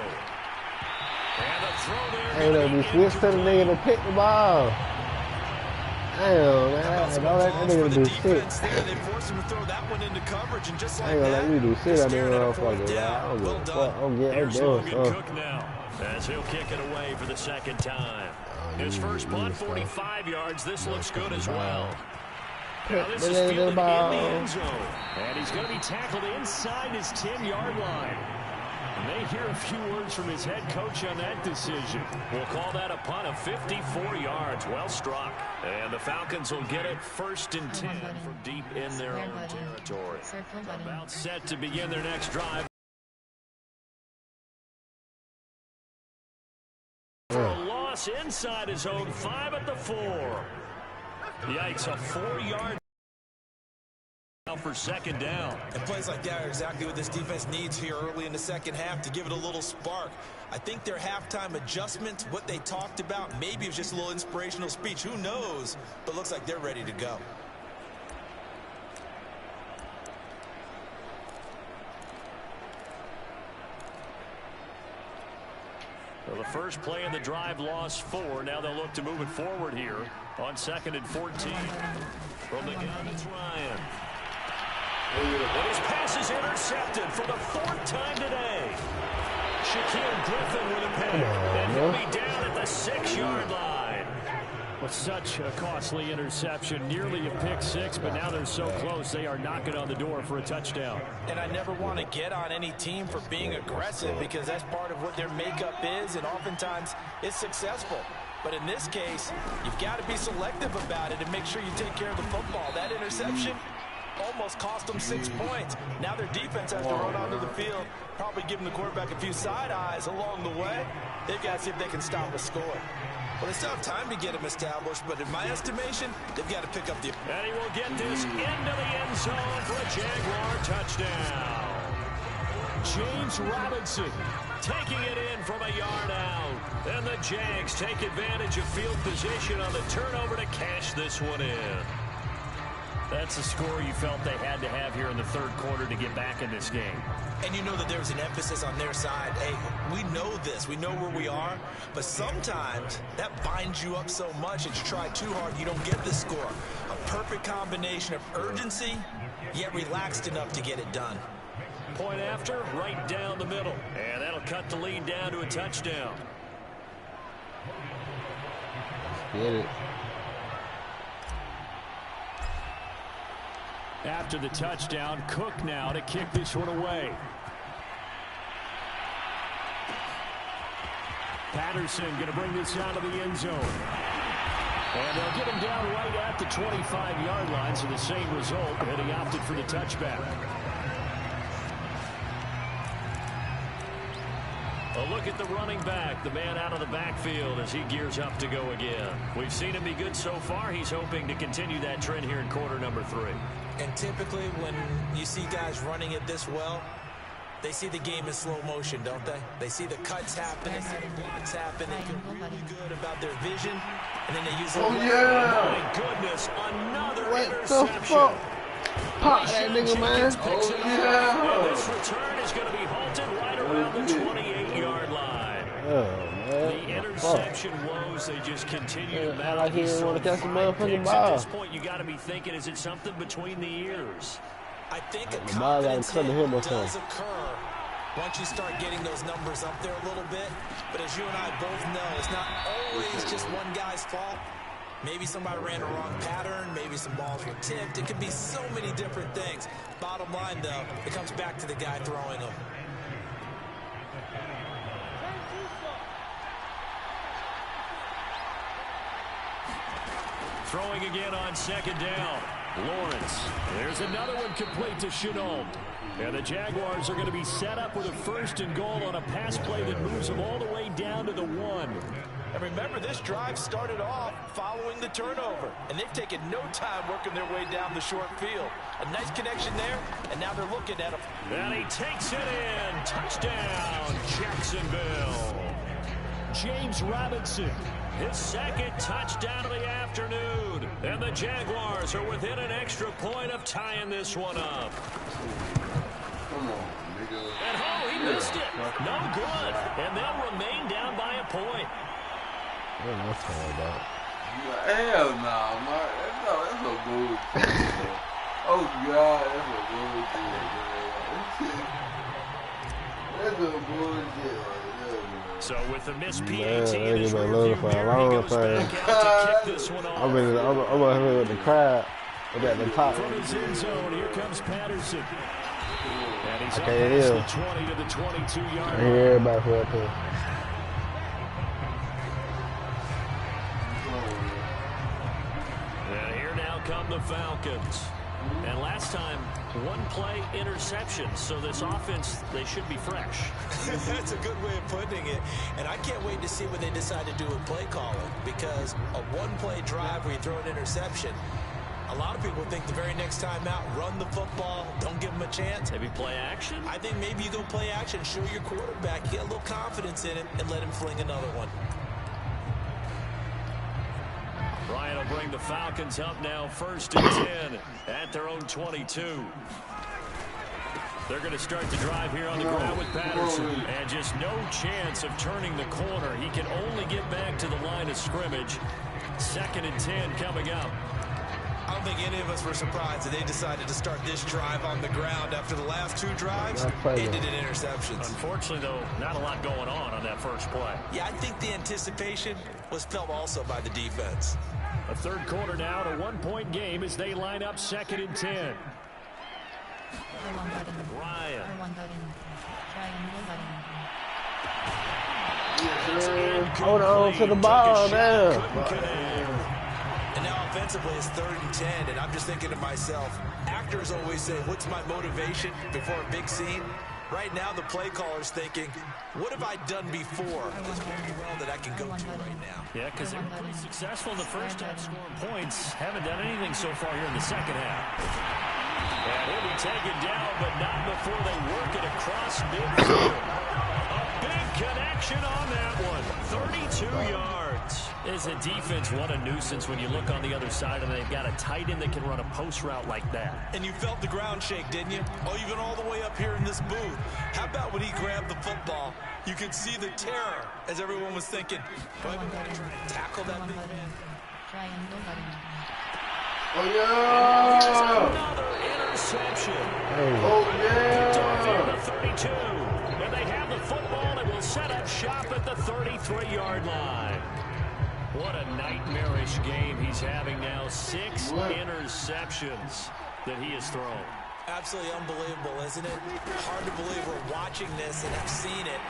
Speaker 3: And the throw there.
Speaker 5: Hey, look, we switched to the nigga to pick the ball. Damn, man. Don't let that nigga do shit.
Speaker 4: They forced him to throw that one into coverage, and just like
Speaker 5: I ain't gonna let me do shit on that
Speaker 4: motherfucker.
Speaker 5: I don't give a fuck. I'm getting
Speaker 3: Cook now, as he'll kick it away for the 2nd time. His first punt, 45 yards. This looks good as well. Now this is fielded in the end zone. And he's going to be tackled inside his 10-yard line. And they hear a few words from his head coach on that decision. We'll call that a punt of 54 yards. Well struck. And the Falcons will get it 1st and 10 from deep in their own territory. About set to begin their next drive. For a loss inside his own 5 at the 4. Yikes, a 4-yard for 2nd down.
Speaker 4: And plays like that are exactly what this defense needs here early in the second half to give it a little spark. I think their halftime adjustment, what they talked about, maybe it was just a little inspirational speech. Who knows? But looks like they're ready to go.
Speaker 3: Well, the first play in the drive lost 4. Now they'll look to move it forward here on 2nd and 14. From the gun, it's Ryan. And his pass is intercepted for the 4th time today. Shaquille Griffin with a pick. And he'll be down at the 6-yard line. With such a costly interception, nearly a pick 6, but now they're so close they are knocking on the door for a touchdown.
Speaker 4: And I never want to get on any team for being aggressive because that's part of what their makeup is, and oftentimes it's successful. But in this case, you've got to be selective about it and make sure you take care of the football. That interception, almost cost them 6 points. Now their defense has to run onto the field, probably giving the quarterback a few side eyes along the way. They've got to see if they can stop a score. Well, they still have time to get him established, but in my estimation, they've got to pick up the...
Speaker 3: And he will get this into the end zone for a Jaguar touchdown. James Robinson taking it in from a yard out. And the Jags take advantage of field position on the turnover to cash this one in. That's a score you felt they had to have here in the third quarter to get back in this game.
Speaker 4: And you know that there was an emphasis on their side. Hey, we know this. We know where we are. But sometimes that binds you up so much that you try too hard, you don't get the score. A perfect combination of urgency, yet relaxed enough to get it done.
Speaker 3: Point after, right down the middle. And that'll cut the lead down to a touchdown.
Speaker 5: Get it.
Speaker 3: After the touchdown, Cook now to kick this one away. Patterson going to bring this out of the end zone. And they'll get him down right at the 25-yard line, so the same result, and he opted for the touchback. A look at the running back, the man out of the backfield as he gears up to go again. We've seen him be good so far. He's hoping to continue that trend here in quarter number 3.
Speaker 4: And typically when you see guys running it this well, they see the game in slow motion, don't they? They see the cuts happen, they see the blocks happen, they feel really good about their vision, and then they use it.
Speaker 5: Oh, yeah!
Speaker 3: My goodness, another
Speaker 5: What
Speaker 3: interception.
Speaker 5: the fuck? Pop that nigga, man.
Speaker 3: Oh, yeah. And this return is going to be halted right around the 28-yard line.
Speaker 5: Oh, man.
Speaker 3: The interception woes, they just continue to mount.
Speaker 5: Like he didn't want to catch the motherfucking
Speaker 3: At
Speaker 5: ball.
Speaker 3: this point, you got to be thinking, is it something between the ears?
Speaker 4: I think a
Speaker 5: The ball got
Speaker 4: confidence
Speaker 5: cut to him or
Speaker 4: hit does occur once you start getting those numbers up there a little bit. But as you and I both know, it's not always just one guy's fault. Maybe somebody ran a wrong pattern. Maybe some balls were tipped. It could be so many different things. Bottom line, though, it comes back to the guy throwing them.
Speaker 3: Throwing again on second down. Lawrence. There's another one complete to Chenault. And the Jaguars are going to be set up with a 1st and goal on a pass play that moves them all the way down to the 1.
Speaker 4: And remember, this drive started off following the turnover. And they've taken no time working their way down the short field. A nice connection there, and now they're looking at him.
Speaker 3: And he takes it in. Touchdown, Jacksonville. James Robinson, his 2nd touchdown of the afternoon. And the Jaguars are within an extra point of tying this one up.
Speaker 1: Come on, nigga.
Speaker 3: And oh, he missed it. No good. And they'll remain down by a point.
Speaker 5: What am I talking about?
Speaker 1: Hell no, man. That's a bullshit. Oh, God, that's a bullshit. That's a bullshit.
Speaker 3: So with the missed PAT
Speaker 5: Man,
Speaker 3: in his
Speaker 5: they
Speaker 3: rearview
Speaker 5: give me a
Speaker 3: mirror, he
Speaker 5: long
Speaker 3: goes
Speaker 5: thing.
Speaker 3: back out to kick this one off.
Speaker 5: I'm here with the crowd. I got the top.
Speaker 3: From his end zone, here comes Patterson. And he's
Speaker 5: I
Speaker 3: up
Speaker 5: can't
Speaker 3: past
Speaker 5: hear.
Speaker 3: the 20 to the 22-yard
Speaker 5: I
Speaker 3: line.
Speaker 5: hear everybody for up here.
Speaker 3: And here now come the Falcons. And last time, 1-play interception. So this offense, they should be fresh.
Speaker 4: That's a good way of putting it. And I can't wait to see what they decide to do with play calling. Because a 1-play drive where you throw an interception, a lot of people think the very next time out, run the football, don't give them a chance.
Speaker 3: Maybe play action?
Speaker 4: I think maybe you go play action, show your quarterback, get a little confidence in it, and let him fling another one.
Speaker 3: Ryan will bring the Falcons up now 1st and 10 at their own 22. They're going to start the drive here on the ground with Patterson. And just no chance of turning the corner. He can only get back to the line of scrimmage. 2nd and 10 coming up.
Speaker 4: I don't think any of us were surprised that they decided to start this drive on the ground after the last 2 drives ended in interceptions.
Speaker 3: Unfortunately, though, not a lot going on that first play.
Speaker 4: Yeah, I think the anticipation was felt also by the defense.
Speaker 3: A third quarter now, a 1-point game as they line up 2nd and 10. Ryan.
Speaker 5: Hold on to the ball now.
Speaker 4: And now offensively, it's 3rd and 10, and I'm just thinking to myself, actors always say, what's my motivation before a big scene? Right now, the play caller's thinking, what have I done before? It's very well that I can go to right now.
Speaker 3: Yeah, because they were pretty successful in the first half scoring points. Haven't done anything so far here in the second half. And he'll be taken down, but not before they work it across midfield. A big connection on that one. 32 yards. As a defense, what a nuisance when you look on the other side and they've got a tight end that can run a post route like that.
Speaker 4: And you felt the ground shake, didn't you? Oh, even all the way up here in this booth. How about when he grabbed the football? You could see the terror as everyone was thinking, do I even want to try and tackle that big man?
Speaker 1: Oh, yeah!
Speaker 3: Another interception.
Speaker 1: Oh, yeah!
Speaker 3: The 32. And they have the football and will set up shop at the 33-yard line. What a nightmarish game he's having now. 6 interceptions that he has thrown.
Speaker 4: Absolutely unbelievable, isn't it? Hard to believe we're watching this and have seen it,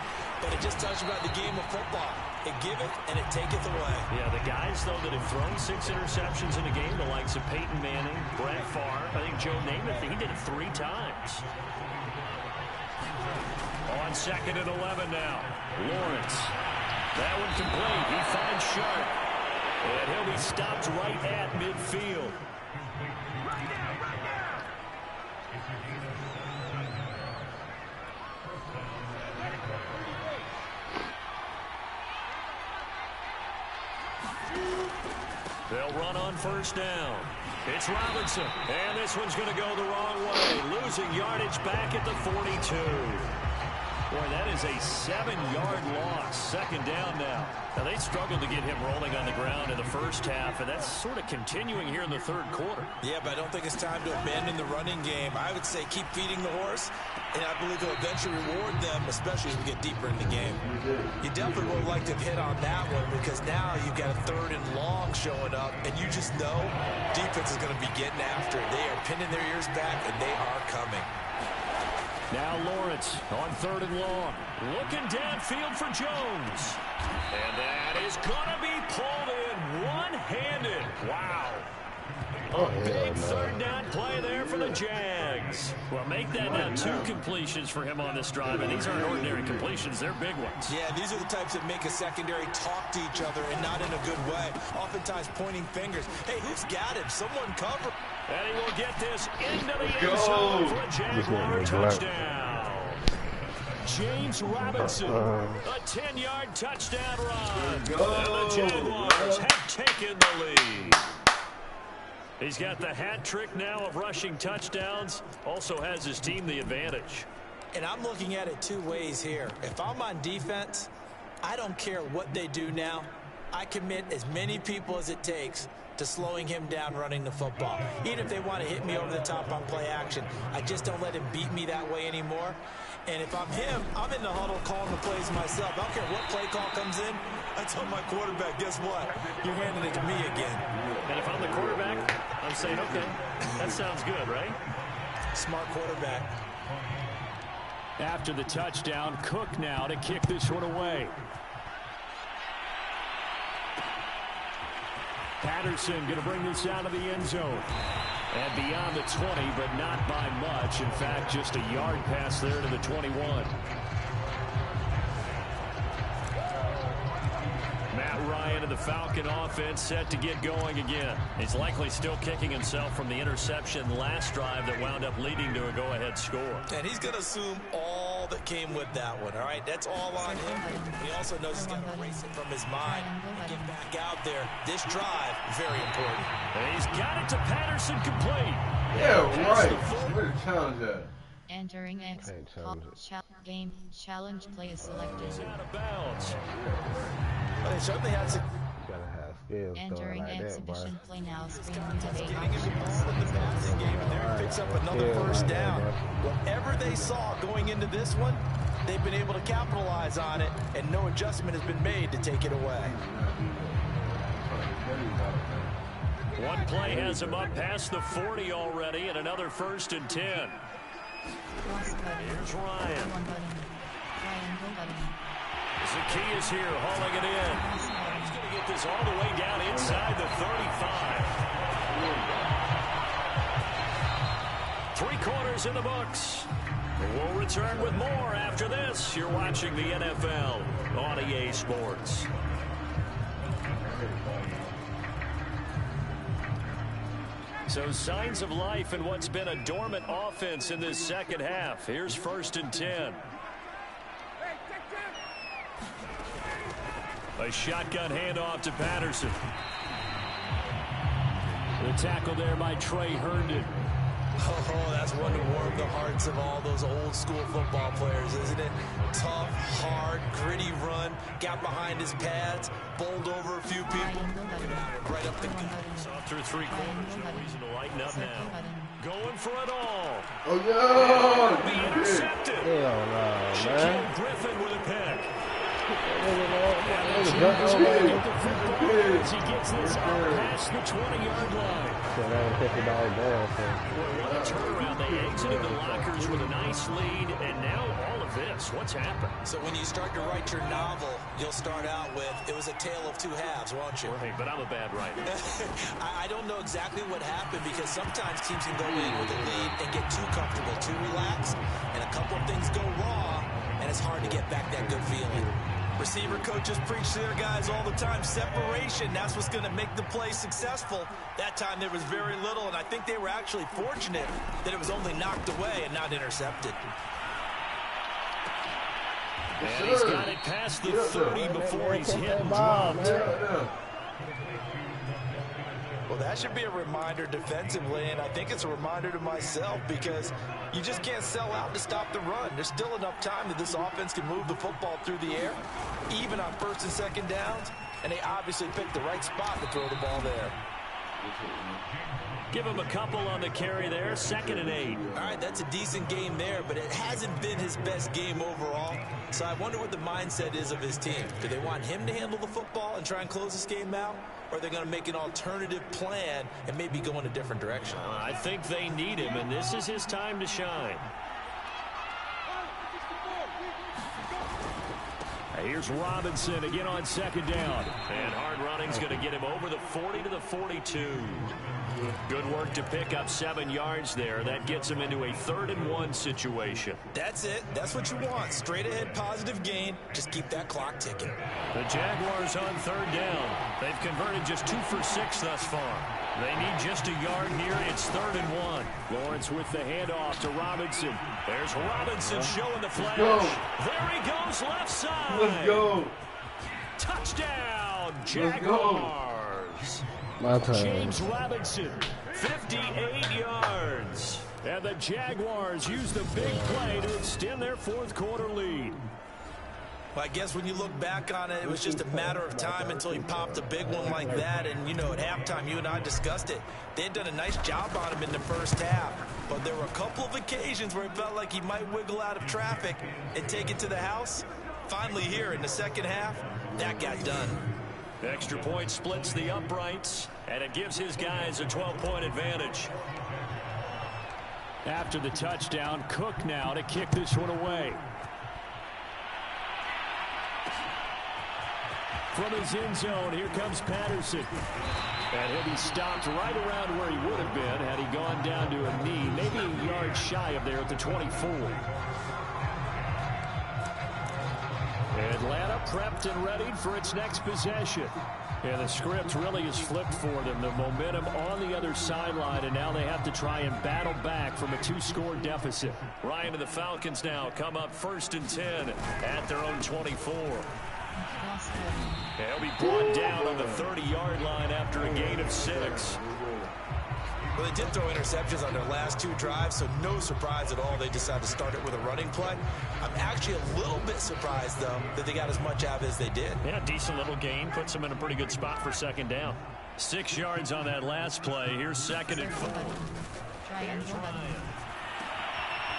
Speaker 4: but it just tells you about the game of football. It giveth and it taketh away.
Speaker 3: Yeah, the guys, though, that have thrown 6 interceptions in a game, the likes of Peyton Manning, Brett Favre, I think Joe Namath, he did it 3 times. On 2nd and 11 now. Lawrence. That one complete. He finds Sharp. And he'll be stopped right at midfield. They'll run on 1st down. It's Robinson. And this one's going to go the wrong way. Losing yardage back at the 42. Boy, that is a 7-yard loss. 2nd down now. Now, they struggled to get him rolling on the ground in the first half, and that's sort of continuing here in the 3rd quarter.
Speaker 4: Yeah, but I don't think it's time to abandon the running game. I would say keep feeding the horse, and I believe he'll eventually reward them, especially as we get deeper in the game. You definitely would like to have hit on that one because now you've got a 3rd and long showing up, and you just know defense is going to be getting after it. They are pinning their ears back, and they are coming.
Speaker 3: Now Lawrence on 3rd and long. Looking downfield for Jones. And that is going to be pulled in one-handed. Wow. A big 3rd down play there for the Jags. Well, make that now 2 completions for him on this drive, and these aren't ordinary completions. They're big ones.
Speaker 4: Yeah, these are the types that make a secondary talk to each other and not in a good way. Oftentimes pointing fingers. Hey, who's got him? Someone cover.
Speaker 3: And he will get this into the end zone for a Jaguar touchdown. James Robinson, a 10-yard touchdown run. And the Jaguars have taken the lead. He's got the hat trick now of rushing touchdowns. Also has his team the advantage.
Speaker 4: And I'm looking at it 2 ways here. If I'm on defense, I don't care what they do now. I commit as many people as it takes to slowing him down running the football. Even if they want to hit me over the top on play action, I just don't let him beat me that way anymore. And if I'm him, I'm in the huddle calling the plays myself. I don't care what play call comes in. I tell my quarterback, guess what? You're handing it to me again.
Speaker 3: And if I'm the quarterback, I'm saying, okay, that sounds good, right?
Speaker 4: Smart quarterback.
Speaker 3: After the touchdown, Cook now to kick this one away. Patterson going to bring this out of the end zone. And beyond the 20, but not by much. In fact, just a yard pass there to the 21. Matt Ryan of the Falcon offense set to get going again. He's likely still kicking himself from the interception last drive that wound up leading to a go-ahead score.
Speaker 4: And he's going to assume all that came with that one, all right? That's all on him. He also knows he's got to erase it from his mind and get back out there. This drive, very important.
Speaker 3: And he's got it to Patterson complete.
Speaker 1: Yeah, right. Where the challenge at?
Speaker 2: Entering X game challenge play is selected.
Speaker 3: Out of bounds.
Speaker 4: But they certainly had some.
Speaker 2: Entering exhibition play now. Screen
Speaker 4: Getting him involved in the passing game, and there he picks up another 1st down. Whatever they saw going into this one, they've been able to capitalize on it, and no adjustment has been made to take it away.
Speaker 3: One play has him up past the 40 already, and another 1st and 10. Here's Ryan. Zacchaeus here hauling it in. He's going to get this all the way down inside the 35. Three quarters in the books. We'll return with more after this. You're watching the NFL on EA Sports. So signs of life in what's been a dormant offense in this second half. Here's 1st and 10. A shotgun handoff to Patterson. The tackle there by Trey Herndon.
Speaker 4: Oh, that's one to warm the hearts of all those old school football players, isn't it? Tough, hard, gritty run, got behind his pads, bowled over a few people, right up the gut.
Speaker 3: Saw through 3 quarters, no reason to lighten up now. Going for it all.
Speaker 1: Oh, no!
Speaker 3: Be intercepted.
Speaker 5: Hell no, man.
Speaker 3: Griffin with a pick.
Speaker 7: As he gets this up past the 20-yard line. What a turnaround. They exited the lockers with a nice lead, and now all of this. What's happened?
Speaker 4: So when you start to write your novel, you'll start out with, it was a tale of 2 halves, won't you?
Speaker 3: Right, but I'm a bad writer.
Speaker 4: I don't know exactly what happened because sometimes teams can go in with a lead and get too comfortable, too relaxed, and a couple of things go wrong, and it's hard to get back that good feeling. Receiver coaches preach to their guys all the time. Separation, that's what's going to make the play successful. That time there was very little, and I think they were actually fortunate that it was only knocked away and not intercepted.
Speaker 3: And he's got it past the 30 before he's hit and dropped.
Speaker 4: Well, that should be a reminder defensively, and I think it's a reminder to myself because you just can't sell out to stop the run. There's still enough time that this offense can move the football through the air, even on 1st and 2nd downs, and they obviously picked the right spot to throw the ball there.
Speaker 3: Give him a couple on the carry there, 2nd and 8.
Speaker 4: All right, that's a decent game there, but it hasn't been his best game overall. So I wonder what the mindset is of his team. Do they want him to handle the football and try and close this game out? Or are they going to make an alternative plan and maybe go in a different direction?
Speaker 3: I think they need him, and this is his time to shine. Here's Robinson again on 2nd down. And hard running's going to get him over the 40 to the 42. Good work to pick up 7 yards there. That gets him into a 3rd and 1 situation.
Speaker 4: That's it. That's what you want. Straight ahead, positive gain. Just keep that clock ticking.
Speaker 3: The Jaguars on 3rd down. They've converted just 2 for 6 thus far. They need just a yard here. It's 3rd and 1. Lawrence with the handoff to Robinson. There's Robinson showing the flash. There he goes, left side.
Speaker 1: Let's go.
Speaker 3: Touchdown, Jaguars.
Speaker 5: My turn.
Speaker 3: James Robinson, 58 yards. And the Jaguars use the big play to extend their 4th quarter lead.
Speaker 4: Well, I guess when you look back on it, it was just a matter of time until he popped a big one like that. And, you know, at halftime, you and I discussed it. They had done a nice job on him in the 1st half. But there were a couple of occasions where it felt like he might wiggle out of traffic and take it to the house. Finally here in the 2nd half, that got done.
Speaker 3: The extra point splits the uprights, and it gives his guys a 12-point advantage. After the touchdown, Cook now to kick this one away. From his end zone, here comes Patterson. And he'll be stopped right around where he would have been had he gone down to a knee, maybe a yard shy of there at the 24. Atlanta prepped and readied for its next possession. And the script really is flipped for them. The momentum on the other sideline, and now they have to try and battle back from a 2-score deficit. Ryan and the Falcons now come up 1st and 10 at their own 24. They'll be brought down on the 30-yard line after a gain of 6.
Speaker 4: Well, they did throw interceptions on their last 2 drives, so no surprise at all they decided to start it with a running play. I'm actually a little bit surprised, though, that they got as much out as they did.
Speaker 3: Yeah, decent little gain. Puts them in a pretty good spot for 2nd down. 6 yards on that last play. Here's 2nd and 4.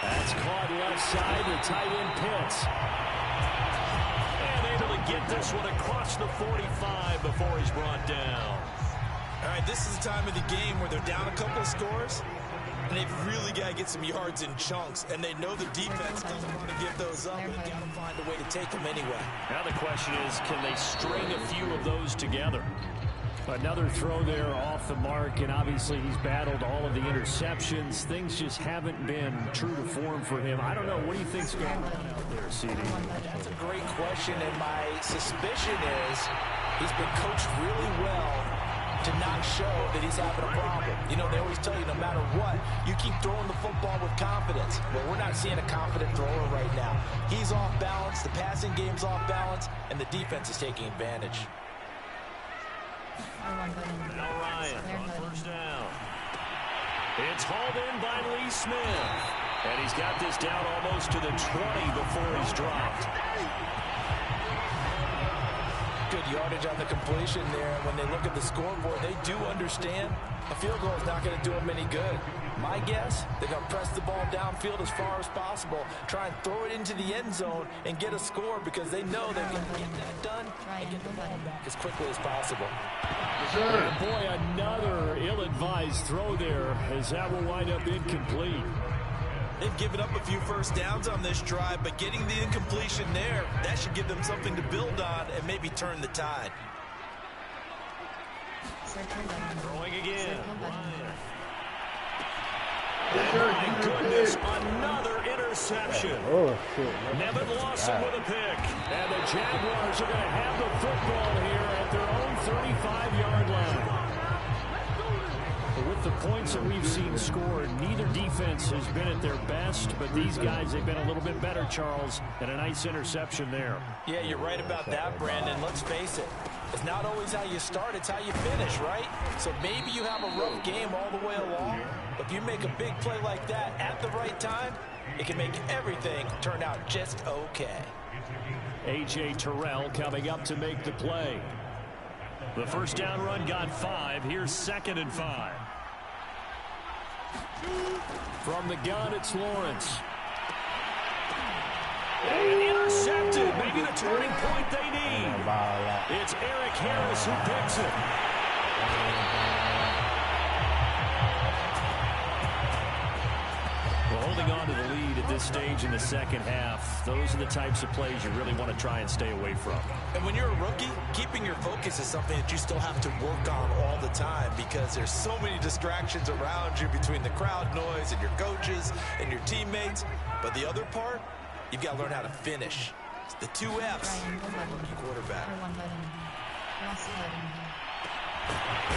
Speaker 3: That's caught left side to tight end Pitts. And able to get this one across the 45 before he's brought down.
Speaker 4: All right, this is the time of the game where they're down a couple of scores, and they've really got to get some yards in chunks, and they know the defense doesn't want to give those up, and they've got to find a way to take them anyway.
Speaker 3: Now the question is, can they string a few of those together? Another throw there off the mark, and obviously he's battled all of the interceptions. Things just haven't been true to form for him. I don't know. What do you think's going on out there, CD?
Speaker 4: That's a great question, and my suspicion is he's been coached really well to not show that he's having a problem. You know, they always tell you no matter what, you keep throwing the football with confidence. Well, we're not seeing a confident thrower right now. He's off balance, the passing game's off balance, and the defense is taking advantage.
Speaker 3: Now Ryan on first down. It's hauled in by Lee Smith. And he's got this down almost to the 20 before he's dropped.
Speaker 4: Good yardage on the completion there. When they look at the scoreboard, they do understand a field goal is not going to do them any good. My guess, they're going to press the ball downfield as far as possible, try and throw it into the end zone and get a score because they know they can get that done and get the ball back as quickly as possible.
Speaker 3: And boy, another ill-advised throw there as that will wind up incomplete.
Speaker 4: They've given up a few first downs on this drive, but getting the incompletion there, that should give them something to build on and maybe turn the tide.
Speaker 3: Throwing again. My goodness, another interception.
Speaker 5: Oh, shit.
Speaker 3: Nevin Lawson with a pick. And the Jaguars are going to have the football here at their own 35-yard line. With the points that we've seen scored, neither defense has been at their best, but these guys, they've been a little bit better, Charles, and a nice interception there.
Speaker 4: Yeah, you're right about that, Brandon. Let's face it. It's not always how you start, it's how you finish, right? So maybe you have a rough game all the way along, but if you make a big play like that at the right time, it can make everything turn out just okay.
Speaker 3: A.J. Terrell coming up to make the play. The first down run got 5. Here's 2nd and 5. From the gun, it's Lawrence. And intercepted. Maybe the turning point they need. It's Eric Harris who picks it. Well, holding on to the lead at this stage in the second half, those are the types of plays you really want to try and stay away from.
Speaker 4: And when you're a rookie, keeping your focus is something that you still have to work on all the time because there's so many distractions around you between the crowd noise and your coaches and your teammates. But the other part, you've got to learn how to finish. It's the 2 F's. Rookie quarterback.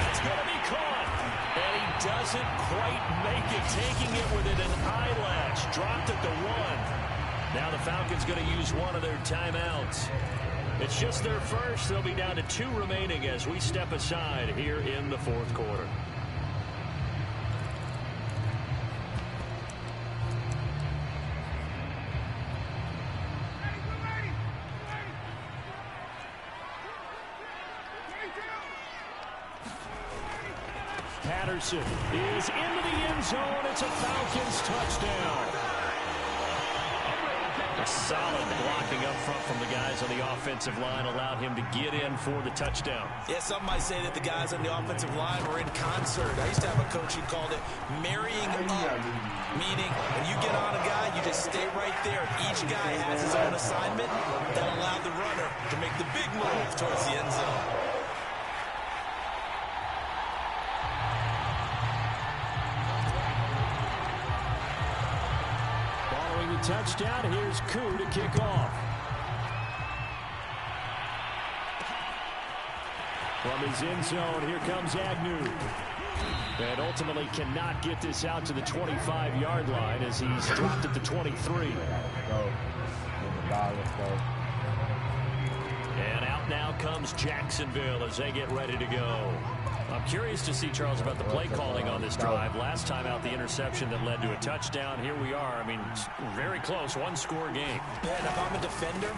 Speaker 3: It's going to be caught. And he doesn't quite make it, taking it within an eyelash. Dropped at the 1. Now the Falcons going to use one of their timeouts. It's just their first. They'll be down to 2 remaining as we step aside here in the 4th quarter. Patterson is into the end zone. It's a Falcons touchdown. A solid blocking up front from the guys on the offensive line allowed him to get in for the touchdown.
Speaker 4: Yeah, some might say that the guys on the offensive line were in concert. I used to have a coach who called it marrying up, meaning when you get on a guy, you just stay right there. Each guy has his own assignment that allowed the runner to make the big move towards the end zone.
Speaker 3: Touchdown. Here's C.O.A. to kick off. From his end zone, here comes Agnew. And ultimately cannot get this out to the 25-yard line as he's dropped at the 23. And out now comes Jacksonville as they get ready to go. I'm curious to see, Charles, about the play calling on this drive. Last time out, the interception that led to a touchdown. Here we are. I mean, very close, 1-score game.
Speaker 4: Yeah, and if I'm a defender,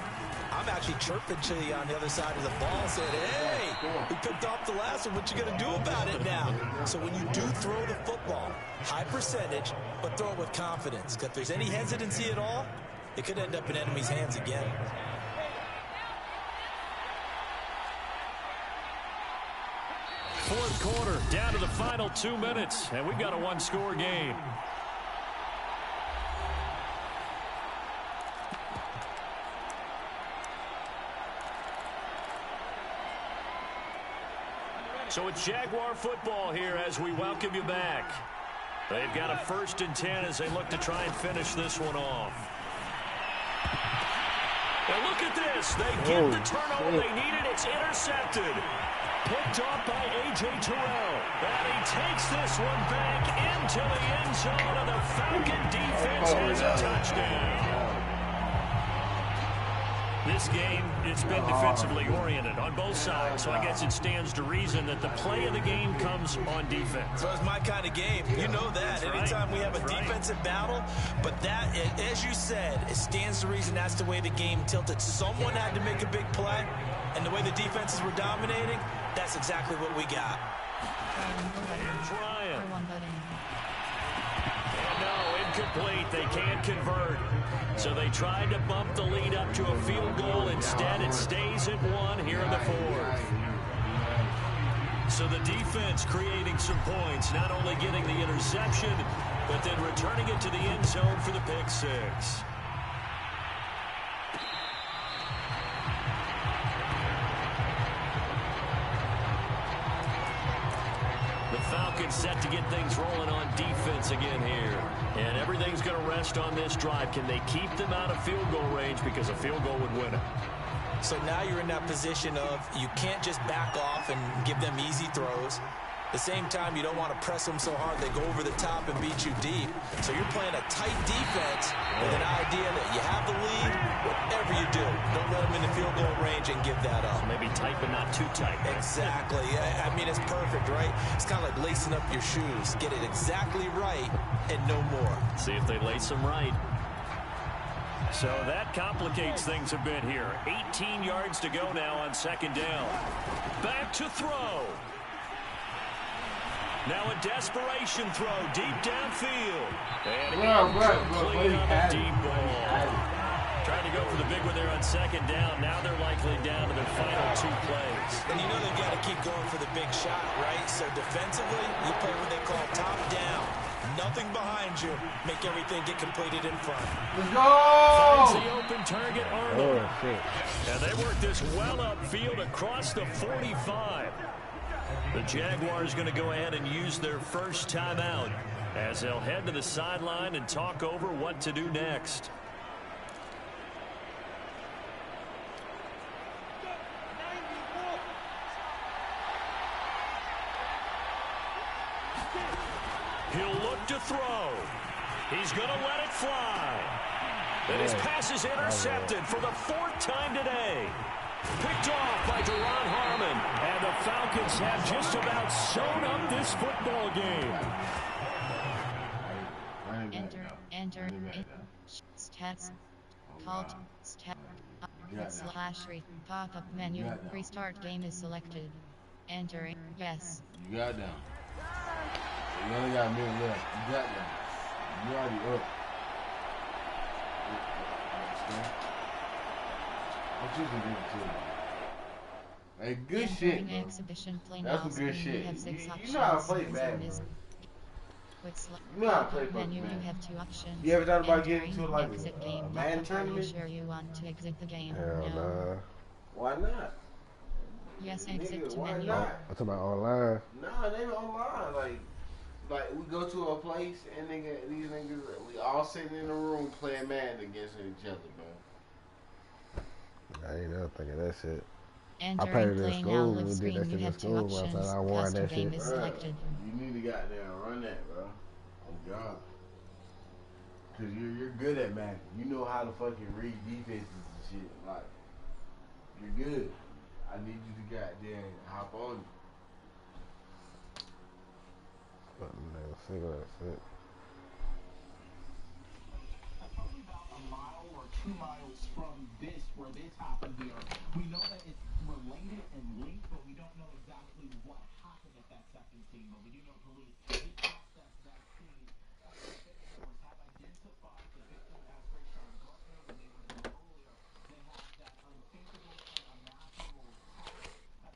Speaker 4: I'm actually chirping to you on the other side of the ball, saying, hey, we picked off the last one. What you going to do about it now? So when you do throw the football, high percentage, but throw it with confidence. Because if there's any hesitancy at all, it could end up in enemy's hands again.
Speaker 3: Fourth quarter, down to the final 2 minutes, and we've got a 1-score game. So it's Jaguar football here as we welcome you back. They've got a 1st and 10 as they look to try and finish this one off. And look at this. They get the turnover they needed. It's intercepted. Picked off by A.J. Terrell. And he takes this one back into the end zone, and the Falcon defense has a touchdown. This game, it's been defensively oriented on both sides, so I guess it stands to reason that the play of the game comes on defense.
Speaker 4: So it's my kind of game. You know that.
Speaker 3: That's
Speaker 4: anytime
Speaker 3: right.
Speaker 4: we have a defensive battle, but that, as you said, it stands to reason that's the way the game tilted. Someone had to make a big play, and the way the defenses were dominating, that's exactly what we got.
Speaker 3: Here's Ryan. And no, incomplete. They can't convert. So they tried to bump the lead up to a field goal. Instead, it stays at 1 here in the 4th. So the defense creating some points, not only getting the interception, but then returning it to the end zone for the pick 6. The Falcons set to get things rolling on defense again here. And everything's going to rest on this drive. Can they keep them out of field goal range, because a field goal would win it?
Speaker 4: So now you're in that position of you can't just back off and give them easy throws. At the same time, you don't want to press them so hard they go over the top and beat you deep. So you're playing a tight defense with an idea that you have the lead. Whatever you do, don't let them in the field goal range and give that up.
Speaker 3: So maybe tight but not too tight.
Speaker 4: Exactly. I mean, it's perfect, right? It's kind of like lacing up your shoes. Get it exactly right and no more.
Speaker 3: See if they lace them right. So that complicates things a bit here. 18 yards to go now on 2nd down. Back to throw. Now a desperation throw deep downfield. And incomplete on the deep ball. Trying to go for the big one there on 2nd down. Now they're likely down to their final 2 plays.
Speaker 4: And you know they've got to keep going for the big shot, right? So defensively, you play what they call top down. Nothing behind you. Make everything get completed in front.
Speaker 1: Let's go!
Speaker 3: Finds the open target, Arnold. And they work this well upfield across the 45. The Jaguars going to go ahead and use their first timeout as they'll head to the sideline and talk over what to do next. He'll look to throw. He's going to let it fly. And his pass is intercepted for the 4th time today. Picked off by Duron Harmon. And the Falcons have just about sewn up this football game.
Speaker 2: Enter, stats, called, stat, / pop-up menu, restart game is selected. Entering, yes.
Speaker 1: You got down. You only got a minute left. You got down. You already up. What you can do to it? Hey, good shit, bro.
Speaker 2: Exhibition play
Speaker 1: That's
Speaker 2: now
Speaker 1: some good shit.
Speaker 2: You have 6 options.
Speaker 1: You know how to play bad, bro. You know how to play
Speaker 2: menu,
Speaker 1: bad.
Speaker 2: you have 2 options.
Speaker 1: You ever thought about getting into like
Speaker 2: exit
Speaker 1: a
Speaker 2: game.
Speaker 1: man
Speaker 2: Are you
Speaker 1: tournament?
Speaker 2: sure you want to exit the game?
Speaker 5: Hell
Speaker 2: No.
Speaker 5: nah.
Speaker 1: Why not?
Speaker 2: Yes, exit
Speaker 1: Nigga,
Speaker 2: to
Speaker 1: why
Speaker 2: menu.
Speaker 1: not?
Speaker 5: I'm talking about online.
Speaker 1: Nah, they online. Like we go to a place and these niggas, we all sitting in a room playing Madden against each other, bro.
Speaker 5: I ain't never think of that shit. I played
Speaker 2: Entering
Speaker 5: it in
Speaker 2: play now
Speaker 5: school.
Speaker 2: live
Speaker 5: We did
Speaker 2: screen.
Speaker 5: that
Speaker 2: You
Speaker 5: shit in
Speaker 2: have 2
Speaker 5: school.
Speaker 2: options.
Speaker 5: I won
Speaker 2: Custom
Speaker 5: that
Speaker 2: game
Speaker 5: shit.
Speaker 2: is selected.
Speaker 1: You need to goddamn run that, bro. Oh God. Cause you're good at Madden. You know how to fucking read defenses and shit. Like you're good. I need you to goddamn hop on.
Speaker 5: But never figure that shit.
Speaker 8: About a mile or 2 miles from this, where this happened here, we know that it's related and linked, but we don't know exactly what happened at that second scene. But we do know police did process that scene. Officers have identified the victim as Rayshon Gardner, the name was earlier. They have that unthinkable, unimaginable attack.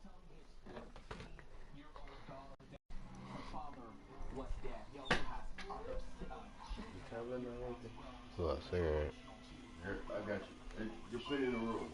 Speaker 8: Telling his 14-year-old daughter that her father was dead. He also has other
Speaker 5: So I said,
Speaker 1: Here, I got you. Hey, just put it in the room.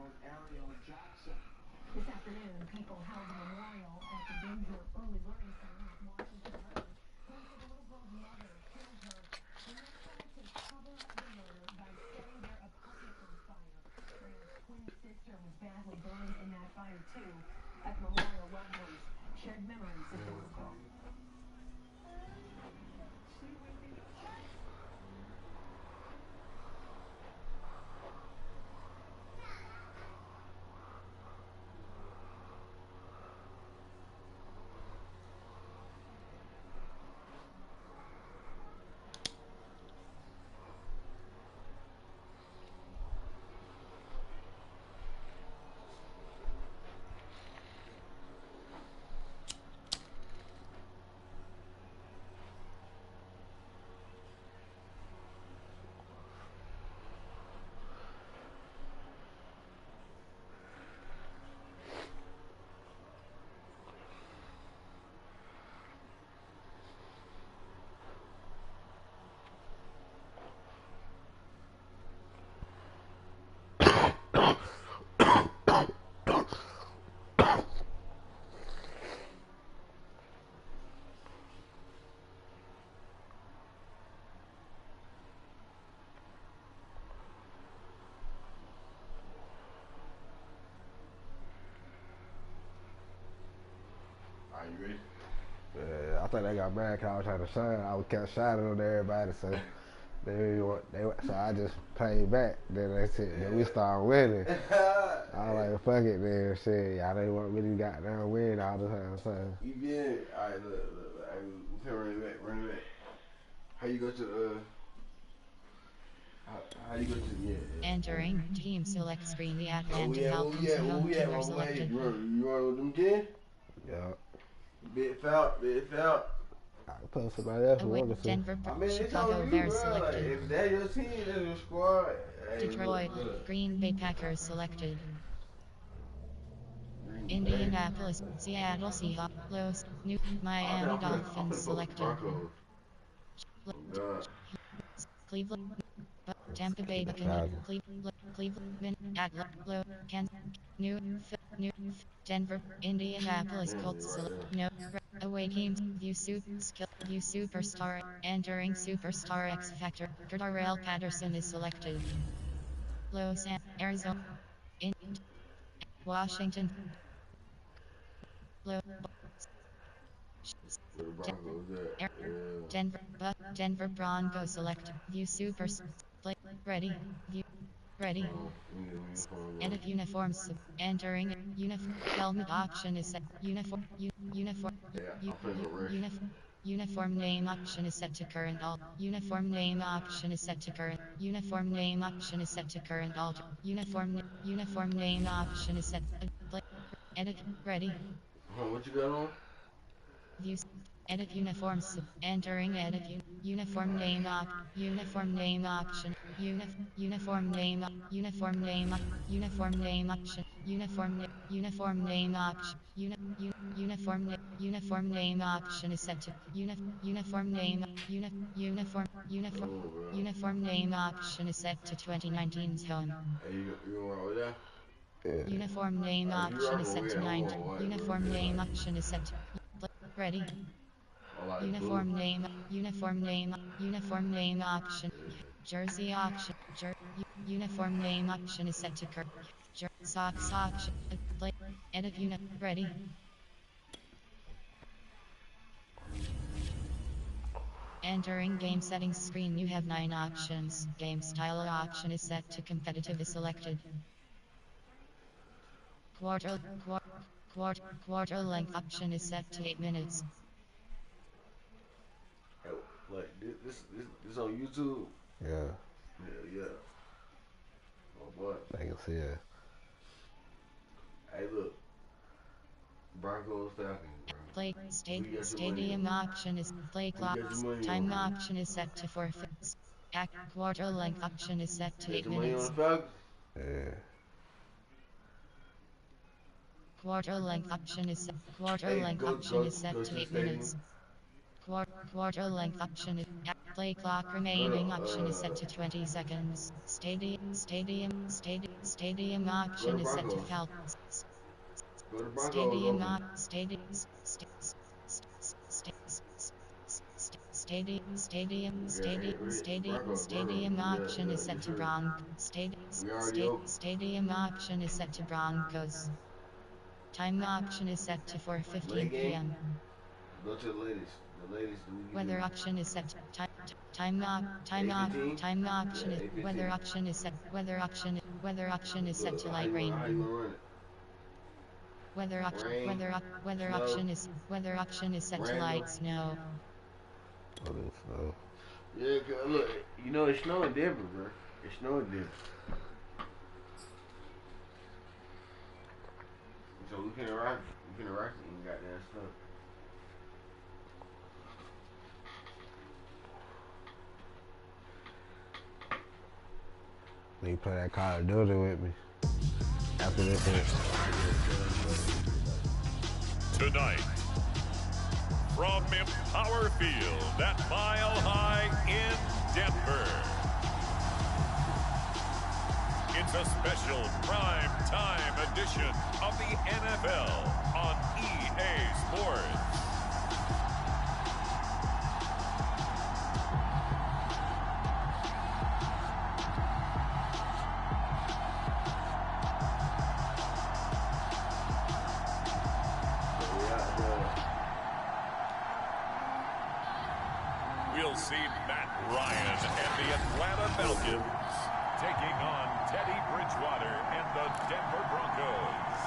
Speaker 9: This afternoon, people held a memorial at the Danger Early Learning Center off Washington Road. Police say the little girl's mother killed her and then tried to cover up the murder by setting their apartment on fire. Brianna's twin sister was badly burned in that fire, too. At the memorial, loved ones shared memories of the little girl.
Speaker 1: Are you ready?
Speaker 5: Yeah, I think they got mad because I was trying to shine. I was kept shining on everybody, so so I just paid back. Then they said, then we started winning. I was like, fuck it, then shit. Y'all didn't want me to goddamn win all the time, so.
Speaker 1: You been, alright, look, we can run it back. How you go to how you go to
Speaker 2: Entering team select screen, the Atlanta
Speaker 1: where
Speaker 2: Falcons home team are selected.
Speaker 1: You run with them again?
Speaker 5: Yeah.
Speaker 1: Big foul.
Speaker 5: I can put somebody else who
Speaker 2: Away,
Speaker 5: wanted to.
Speaker 2: Denver,
Speaker 1: I mean, it's
Speaker 2: Chicago
Speaker 1: on you,
Speaker 2: Bears
Speaker 1: bro.
Speaker 2: selected.
Speaker 1: Like, if that's your team, that's your squad. Hey,
Speaker 2: Detroit,
Speaker 1: look.
Speaker 2: Green Bay Packers selected.
Speaker 1: Green Bay.
Speaker 2: Indianapolis, Seattle Seahawks, Los, New, Miami Dolphins
Speaker 1: I'm finna post the
Speaker 2: selected.
Speaker 1: Broncos. Oh, God.
Speaker 2: Cleveland, Tampa Bay
Speaker 5: The
Speaker 2: Buccaneers,
Speaker 5: Falcons.
Speaker 2: Cleveland, Atlanta, Kansas, New, Denver, Indianapolis
Speaker 1: Damn, they
Speaker 2: Colts
Speaker 1: right
Speaker 2: select.
Speaker 1: there.
Speaker 2: No, away teams, view superstar, entering superstar X Factor. Darrell Patterson is selected. Los Angeles, Arizona, Washington, Los
Speaker 1: Where the Broncos at? Yeah.
Speaker 2: Denver Broncos select. View super. Ready. View. Ready.
Speaker 1: Uniform.
Speaker 2: Edit uniforms. Entering. Helmet option is set. Uniform.
Speaker 1: Yeah, I'm finna go rest.
Speaker 2: Uniform name option is set to current alt. Uniform name option is set to current. Uniform name option is set to current alt. Uniform name option is set. Edit. Ready.
Speaker 1: What you got on?
Speaker 2: View. Edit uniforms. Entering edit uniform name uniform name option. Uniform name uniform name uniform name option. Uniform name option. Uniform name option is set to uniform name
Speaker 1: Oh, bro.
Speaker 2: uniform name option is set to 2019's home.
Speaker 1: Hey, you gonna rock with that?
Speaker 5: Yeah.
Speaker 2: Uniform name
Speaker 1: If you
Speaker 2: option is
Speaker 1: rockin'
Speaker 2: set
Speaker 1: with
Speaker 2: to
Speaker 1: it, I'm
Speaker 2: 9.
Speaker 1: going white, bro.
Speaker 2: Uniform name option is set to ready.
Speaker 1: I like
Speaker 2: Uniform
Speaker 1: blue.
Speaker 2: name uniform name option. Jersey option. Uniform name option is set to socks option. Edit unit ready. Entering game settings screen, you have 9 options. Game style option is set to competitive is selected. Quarter length option is set to 8 minutes.
Speaker 1: Like this on YouTube?
Speaker 5: Yeah.
Speaker 1: Yeah. Oh boy.
Speaker 5: They can see it.
Speaker 1: Hey, look. Broncos Falcons, bro.
Speaker 2: Play stadium option is play clock. Time option is set to forfeits. Quarter length option is set to 8 minutes.
Speaker 5: Yeah.
Speaker 2: Quarter length option is set. Quarter length option is set to 8 minutes. Quarter length option is Play clock remaining. Option is set to 20 seconds. Stadium option is set to Falcons.
Speaker 1: Go to Broncos.
Speaker 2: Stadium option is set to Broncos. Stadium option is set to Broncos. Time option is set to 4:15 p.m.
Speaker 1: Go to the ladies. The ladies do.
Speaker 2: Weather option is set to time option is weather option is set to light rain.
Speaker 1: How you gonna run it?
Speaker 2: Weather option is set to light snow.
Speaker 1: Yeah, look, you know it's snowing in Denver, bro. It's snowing in Denver. So we can rock it and goddamn snow.
Speaker 5: You play that Call of Duty with me after this hit.
Speaker 6: Tonight, from Empower Field at Mile High in Denver, it's a special prime time edition of the NFL on EA Sports. We'll see Matt Ryan and the Atlanta Falcons taking on Teddy Bridgewater and the Denver Broncos.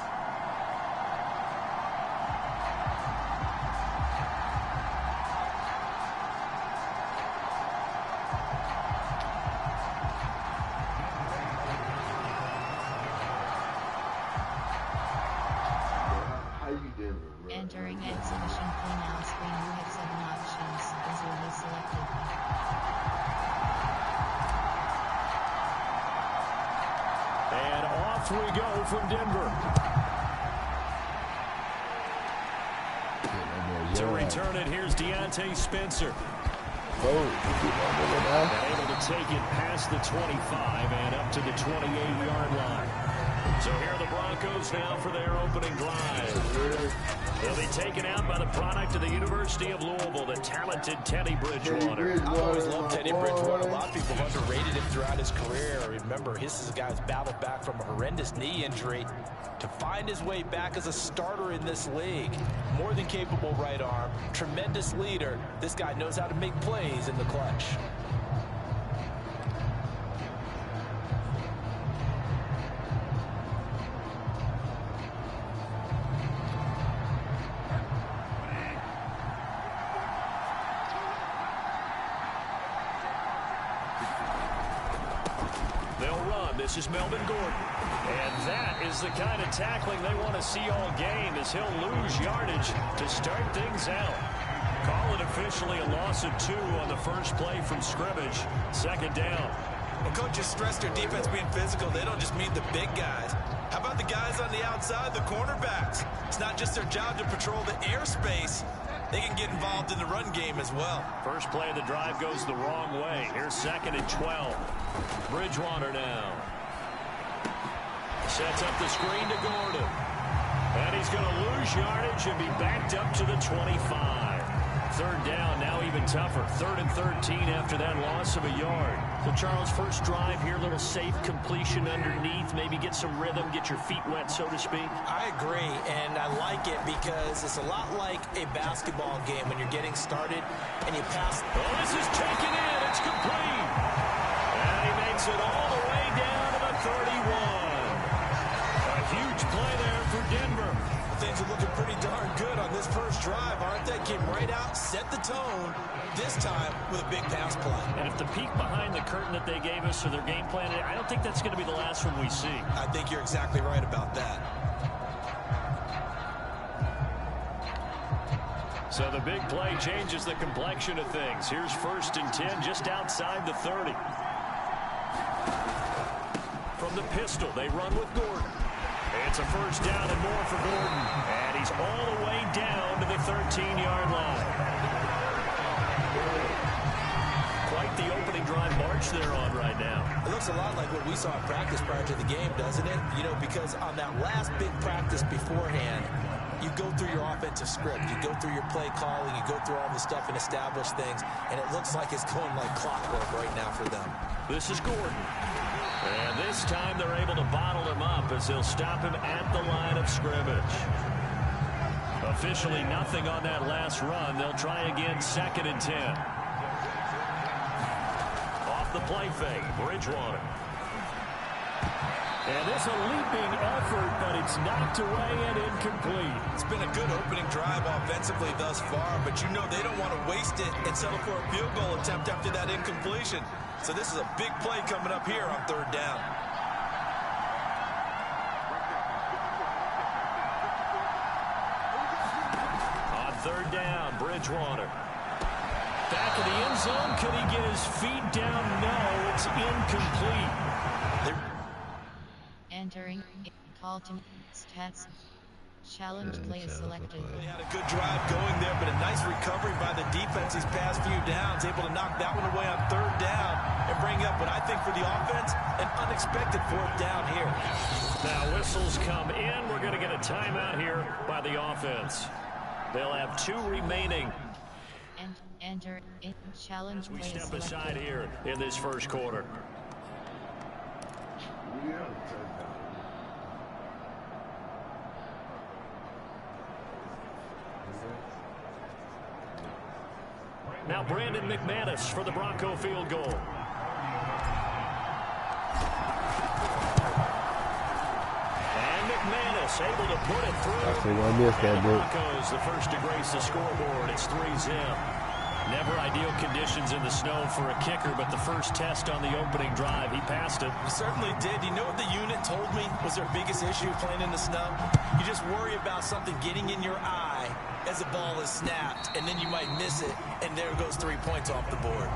Speaker 1: How you Denver, bro?
Speaker 2: Entering exhibition play now screen. You have 7 options. Visually selected.
Speaker 3: And off we go from Denver. To return it, here's Deontay Spencer. Able to take it past the 25 and up to the 28-yard line. So here are the Broncos now for their opening drive. They'll be taken out by the product of the University of Louisville, the talented Teddy Bridgewater.
Speaker 4: I always loved Teddy Bridgewater. A lot of people have underrated him throughout his career. Remember, this is a guy who's battled back from a horrendous knee injury to find his way back as a starter in this league. More than capable right arm, tremendous leader. This guy knows how to make plays in the clutch.
Speaker 3: This is Melvin Gordon. And that is the kind of tackling they want to see all game, as he'll lose yardage to start things out. Call it officially a loss of 2 on the first play from scrimmage. Second down.
Speaker 4: Well, coaches stress their defense being physical. They don't just mean the big guys. How about the guys on the outside, the cornerbacks? It's not just their job to patrol the airspace. They can get involved in the run game as well.
Speaker 3: First play of the drive goes the wrong way. Here's 2nd and 12. Bridgewater now. Sets up the screen to Gordon. And he's going to lose yardage and be backed up to the 25. Third down, now even tougher. 3rd and 13 after that loss of a yard.
Speaker 7: So, Charles, first drive here, little safe completion underneath. Maybe get some rhythm, get your feet wet, so to speak.
Speaker 4: I agree, and I like it because it's a lot like a basketball game when you're getting started and you pass.
Speaker 3: Oh, this is taken in. It's complete. And he makes it all the way down to the 31. A huge play there for Denver.
Speaker 4: Things are looking pretty darn good on this first drive, aren't they? Came right out, set the tone, this time with a big pass play.
Speaker 7: And if the peek behind the curtain that they gave us for their game plan, I don't think that's going to be the last one we see.
Speaker 4: I think you're exactly right about that.
Speaker 3: So the big play changes the complexion of things. Here's 1st and 10 just outside the 30. From the pistol, they run with Gordon. It's a first down and more for Gordon. And he's all the way down to the 13-yard line.
Speaker 7: the opening drive march they're on right now.
Speaker 4: It looks a lot like what we saw in practice prior to the game, doesn't it? You know, because on that last big practice beforehand, you go through your offensive script, you go through your play calling, you go through all the stuff and establish things, and it looks like it's going like clockwork right now for them.
Speaker 7: This is Gordon. And this time they're able to bottle him up as they'll stop him at the line of scrimmage. Officially nothing on that last run. They'll try again, 2nd and 10. Off the play fake, Bridgewater. And this a leaping effort, but it's knocked away and incomplete.
Speaker 4: It's been a good opening drive offensively thus far, but you know they don't want to waste it and settle for a field goal attempt after that incompletion. So this is a big play coming up here on 3rd down.
Speaker 7: On 3rd down, Bridgewater. Back of the end zone. Can he get his feet down? No, it's incomplete.
Speaker 2: Entering call to stats. Challenge play is selected.
Speaker 4: They had a good drive going there, but a nice recovery by the defense these past few downs. Able to knock that one away on 3rd down and bring up what I think for the offense, an unexpected 4th down here.
Speaker 7: Now whistles come in. We're going to get a timeout here by the offense. They'll have 2 remaining.
Speaker 2: And enter in challenge
Speaker 7: We
Speaker 2: play is
Speaker 7: step
Speaker 2: selected.
Speaker 7: aside here in this 1st quarter. Now Brandon McManus for the Bronco field goal. And McManus able to put it through.
Speaker 5: The
Speaker 7: Broncos the first to grace the scoreboard. It's 3-0. Never ideal conditions in the snow for a kicker, but the first test on the opening drive, he passed it.
Speaker 4: He certainly did. You know what the unit told me was their biggest issue playing in the snow? You just worry about something getting in your eye as the ball is snapped, and then you might miss it, and there goes 3 points off the board.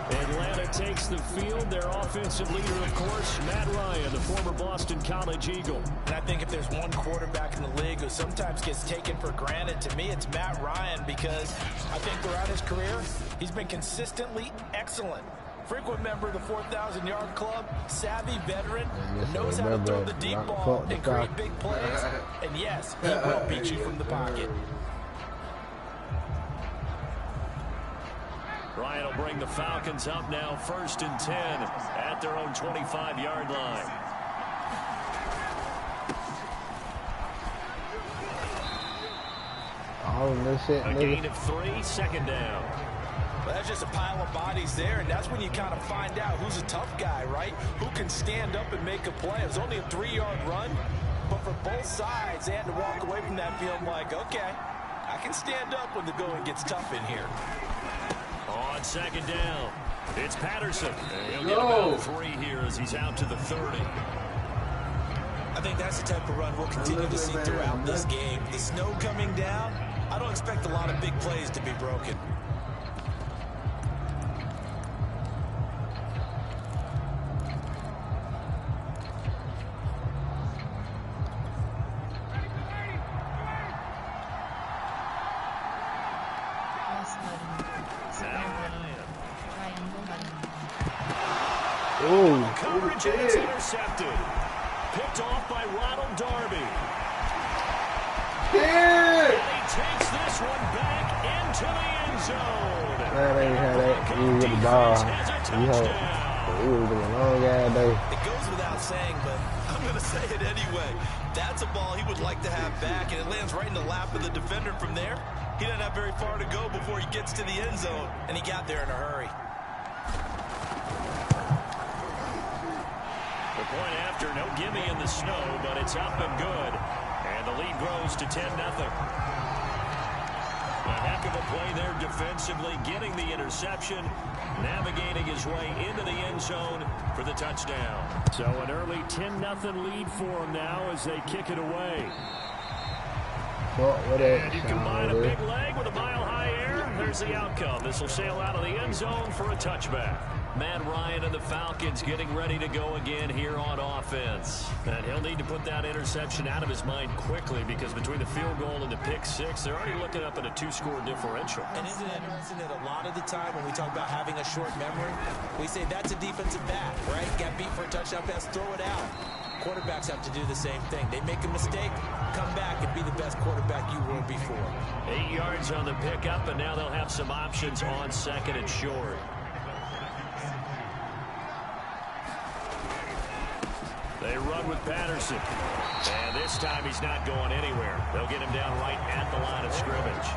Speaker 7: Atlanta takes the field. Their offensive leader, of course, Matt Ryan, the former Boston College Eagle.
Speaker 4: And I think if there's one quarterback in the league who sometimes gets taken for granted, to me it's Matt Ryan, because I think throughout his career, he's been consistently excellent. Frequent member of the 4,000-yard club, savvy veteran, knows how to throw the deep ball and create big plays. And yes, he will beat you from the pocket.
Speaker 7: Ryan will bring the Falcons up now 1st and 10 at their own 25-yard line.
Speaker 5: A
Speaker 7: gain of 3, 2nd down.
Speaker 4: Well, that's just a pile of bodies there, and that's when you kind of find out who's a tough guy, right? Who can stand up and make a play. It was only a 3-yard run, but for both sides, they had to walk away from that feeling like, okay, I can stand up when the going gets tough in here.
Speaker 7: On 2nd down, it's Patterson. He'll get about 3 here as he's out to the 30.
Speaker 4: I think that's the type of run we'll continue to see throughout this game. The snow coming down, I don't expect a lot of big plays to be broken.
Speaker 7: Coverage, and it's intercepted. Picked off by Ronald Darby. And he takes this one back into the end zone.
Speaker 5: Man, ain't had that. He was with the ball. He was doing a long ass day.
Speaker 4: It goes without saying, but I'm going to say it anyway. That's a ball he would like to have back, and it lands right in the lap of the defender from there. He doesn't have very far to go before he gets to the end zone, and he got there in a hurry.
Speaker 7: The point after, no gimme in the snow, but it's up and good. And the lead grows to 10-0. A heck of a play there defensively, getting the interception, navigating his way into the end zone for the touchdown. So an early 10-0 lead for him now as they kick it away. And you combine a big leg with a mile-high air, there's the outcome. This will sail out of the end zone for a touchback. Matt Ryan and the Falcons getting ready to go again here on offense. And he'll need to put that interception out of his mind quickly because between the field goal and the pick six, they're already looking up at a 2-score differential.
Speaker 4: And isn't it interesting that a lot of the time when we talk about having a short memory, we say that's a defensive back, right? Got beat for a touchdown pass, throw it out. Quarterbacks have to do the same thing. They make a mistake, come back and be the best quarterback you were before.
Speaker 7: 8 yards on the pickup, and now they'll have some options on second and short. They run with Patterson. And this time he's not going anywhere. They'll get him down right at the line of scrimmage.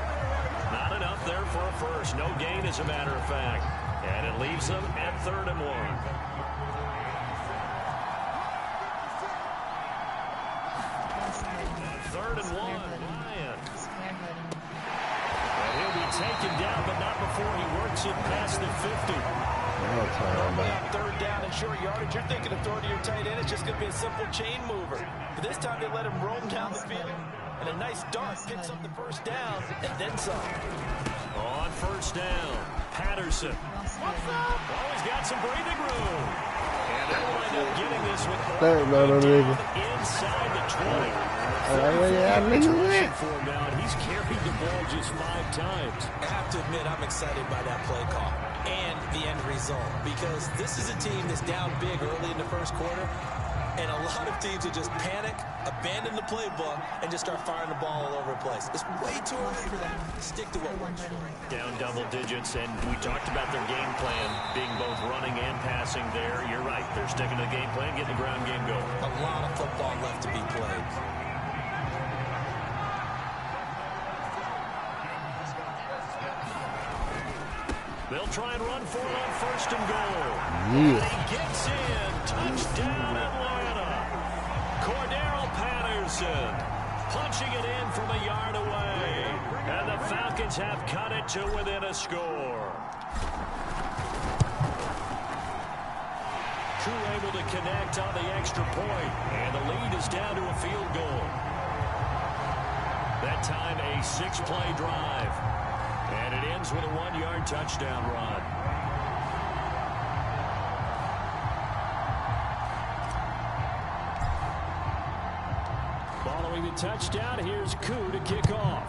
Speaker 7: Not enough there for a first. No gain, as a matter of fact. And it leaves them at 3rd and 1. Taken down, but not before he works it past the 50.
Speaker 4: Normally on 3rd down and short yardage, you're thinking of throwing to your tight end. It's just going to be a simple chain mover. But this time they let him roam down the field, and a nice dart picks up the 1st down, and then some.
Speaker 7: On 1st down, Patterson. Always got some breathing room. And they'll wind up getting this with inside the 20. He's carried the ball just 5 times.
Speaker 4: I have to admit, I'm excited by that play call and the end result because this is a team that's down big early in the 1st quarter, and a lot of teams will just panic, abandon the playbook, and just start firing the ball all over the place. It's way too early for that. Stick to what works.
Speaker 7: Down double digits, and we talked about their game plan being both running and passing there. You're right. They're sticking to the game plan, getting the ground game going.
Speaker 4: A lot of football left to be played.
Speaker 7: They'll try and run for it on 1st and goal. Yeah. And he gets in. Touchdown, Atlanta. Cordero Patterson punching it in from a yard away. And the Falcons have cut it to within a score. Crew able to connect on the extra point. And the lead is down to a field goal. That time a 6-play drive. And it ends with a 1-yard touchdown run. Following the touchdown, here's C.O.A. to kick off.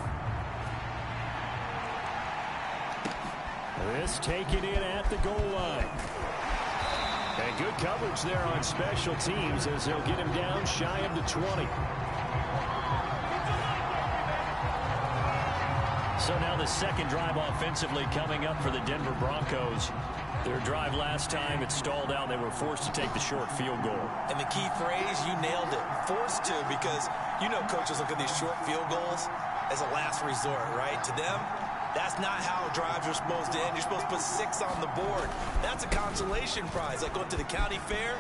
Speaker 7: This taken in at the goal line. And good coverage there on special teams as they'll get him down shy of the 20. So now the 2nd drive offensively coming up for the Denver Broncos. Their drive last time, it stalled out. They were forced to take the short field goal.
Speaker 4: And the key phrase, you nailed it. Forced to, because you know coaches look at these short field goals as a last resort, right? To them, that's not how drives are supposed to end. You're supposed to put 6 on the board. That's a consolation prize. Like going to the county fair,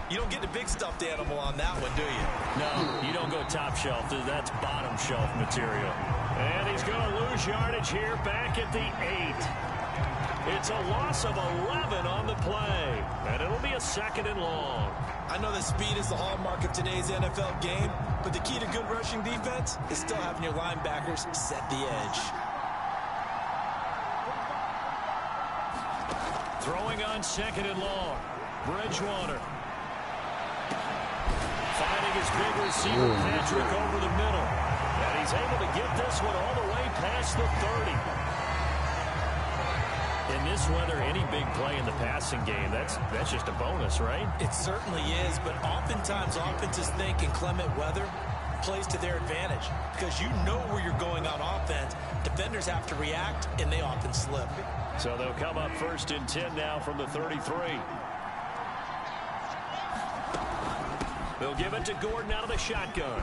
Speaker 4: you don't get the big stuffed animal on that one, do you?
Speaker 7: No, you don't go top shelf. That's bottom shelf material. And he's going to lose yardage here back at the 8. It's a loss of 11 on the play. And it'll be a 2nd and long.
Speaker 4: I know that speed is the hallmark of today's NFL game, but the key to good rushing defense is still having your linebackers set the edge.
Speaker 7: Throwing on 2nd and long. Bridgewater. Finding his big receiver, Patrick, over the middle. And he's able to get this one all the way past the 30. In this weather, any big play in the passing game, that's just a bonus, right?
Speaker 4: It certainly is, but oftentimes offenses think in clement weather plays to their advantage because you know where you're going on offense. Defenders have to react, and they often slip.
Speaker 7: So they'll come up 1st and 10 now from the 33. They'll give it to Gordon out of the shotgun.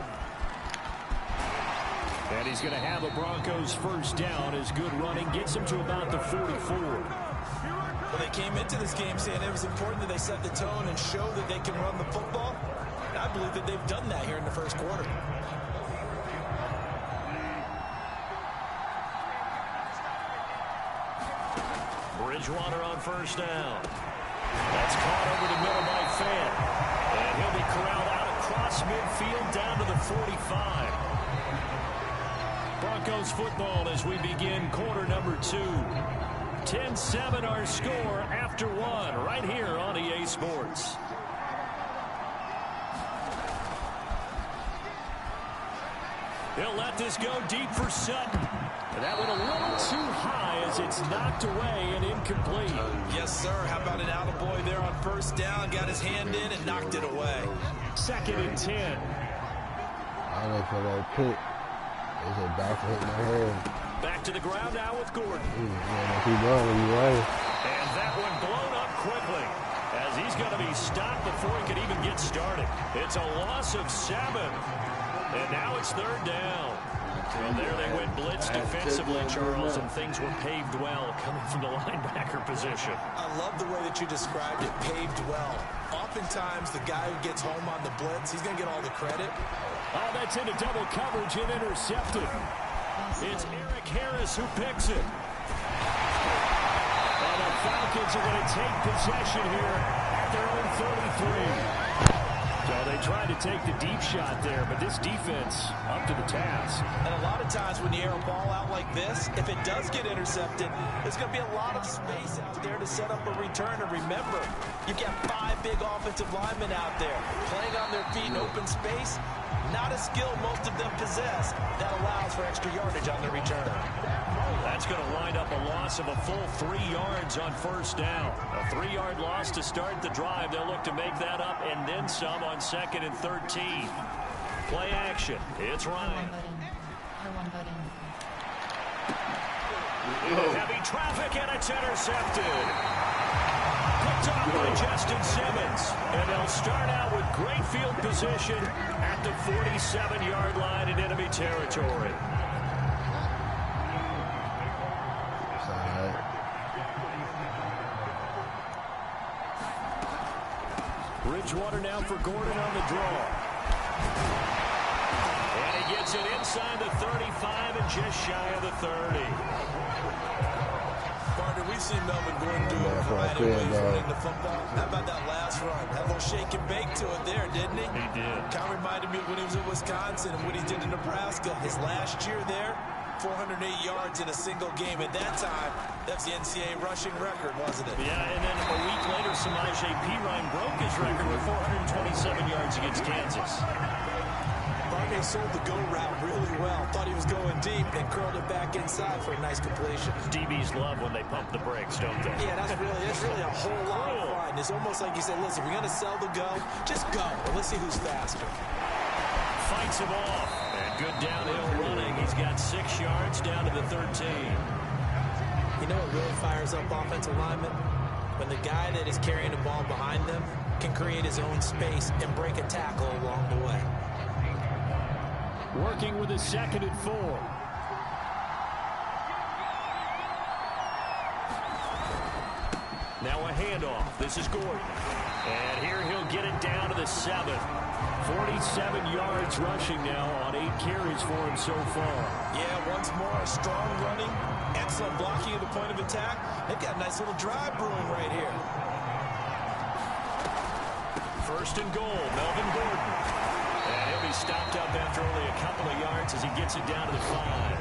Speaker 7: And he's going to have a Broncos 1st down as good running gets him to about the 44.
Speaker 4: Well, they came into this game saying it was important that they set the tone and show that they can run the football. And I believe that they've done that here in the 1st quarter.
Speaker 7: Bridgewater on 1st down. That's caught over the middle by Fan. And he'll be corralled out across midfield down to the 45. Broncos football as we begin quarter number 2. 10-7 our score after one right here on EA Sports. He'll let this go deep for Sutton. And that went a little too high as it's knocked away and incomplete.
Speaker 4: Yes, sir. How about an attaboy there on first down? Got his hand in and knocked it away.
Speaker 7: 2nd and 10.
Speaker 5: I look for that pick. It's a back to hit my head.
Speaker 7: Back to the ground now with Gordon.
Speaker 5: Keep going when you run.
Speaker 7: And that one blown up quickly as he's going to be stopped before he could even get started. It's a loss of 7. And now it's 3rd down. And there they went blitz defensively, Charles, and things were paved well coming from the linebacker position.
Speaker 4: I love the way that you described it, paved well. Oftentimes, the guy who gets home on the blitz, he's going to get all the credit.
Speaker 7: Oh, that's into double coverage and intercepted. It's Eric Harris who picks it. And the Falcons are going to take possession here at their own 33. So they tried to take the deep shot there, but this defense up to the task.
Speaker 4: And a lot of times when you air a ball out like this, if it does get intercepted, there's going to be a lot of space out there to set up a return. And remember, you've got 5 big offensive linemen out there playing on their feet in open space. Not a skill most of them possess. That allows for extra yardage on the return.
Speaker 7: That's going to wind up a loss of a full 3 yards on first down. A 3-yard loss to start the drive. They'll look to make that up and then some on 2nd and 13. Play action. It's Ryan. Heavy traffic and it's intercepted. Picked up by Justin Simmons. And they'll start out with great field position at the 47-yard line in enemy territory. Bridgewater now for Gordon on the draw. And he gets it inside the 35 and just shy of the 30.
Speaker 4: Partner, we've seen Melvin Gordon do a variety of ways running the football. How about that last run? Had a little shake and bake to it there, didn't he?
Speaker 7: He did.
Speaker 4: Kind of reminded me of when he was in Wisconsin and what he did in Nebraska. His last year there, 408 yards in a single game. At that time, that's the NCAA rushing record, wasn't it?
Speaker 7: Yeah, and then a week later, Samaje Perine broke his record with 427 yards against Kansas.
Speaker 4: Barney sold the go route really well. Thought he was going deep and curled it back inside for a nice completion.
Speaker 7: DBs love when they pump the brakes, don't they?
Speaker 4: Yeah, that's really a whole lot of fun. It's almost like you say, listen, we're going to sell the go. Just go. And let's see who's faster.
Speaker 7: Fights him off. And good downhill running. He's got 6 yards down to the 13.
Speaker 4: You know what really fires up offensive linemen? When the guy that is carrying the ball behind them can create his own space and break a tackle along the way.
Speaker 7: Working with a 2nd and 4. Now a handoff. This is Gordon. And here he'll get it down to the 7. 47 yards rushing now on 8 carries for him so far.
Speaker 4: Yeah, once more, strong running, excellent blocking at the point of attack. They've got a nice little drive brewing right here.
Speaker 7: 1st and goal, Melvin Gordon. And he'll be stopped up after only a couple of yards as he gets it down to the 5.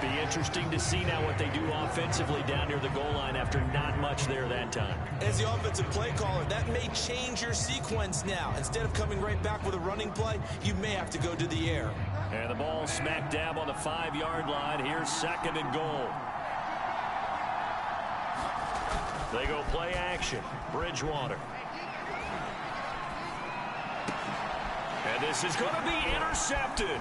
Speaker 7: Be interesting to see now what they do offensively down near the goal line after not much there that time.
Speaker 4: As the offensive play caller, that may change your sequence now. Instead of coming right back with a running play, you may have to go to the air.
Speaker 7: And the ball smack dab on the 5-yard line. Here's 2nd and goal. They go play action. Bridgewater. And this is going to be intercepted.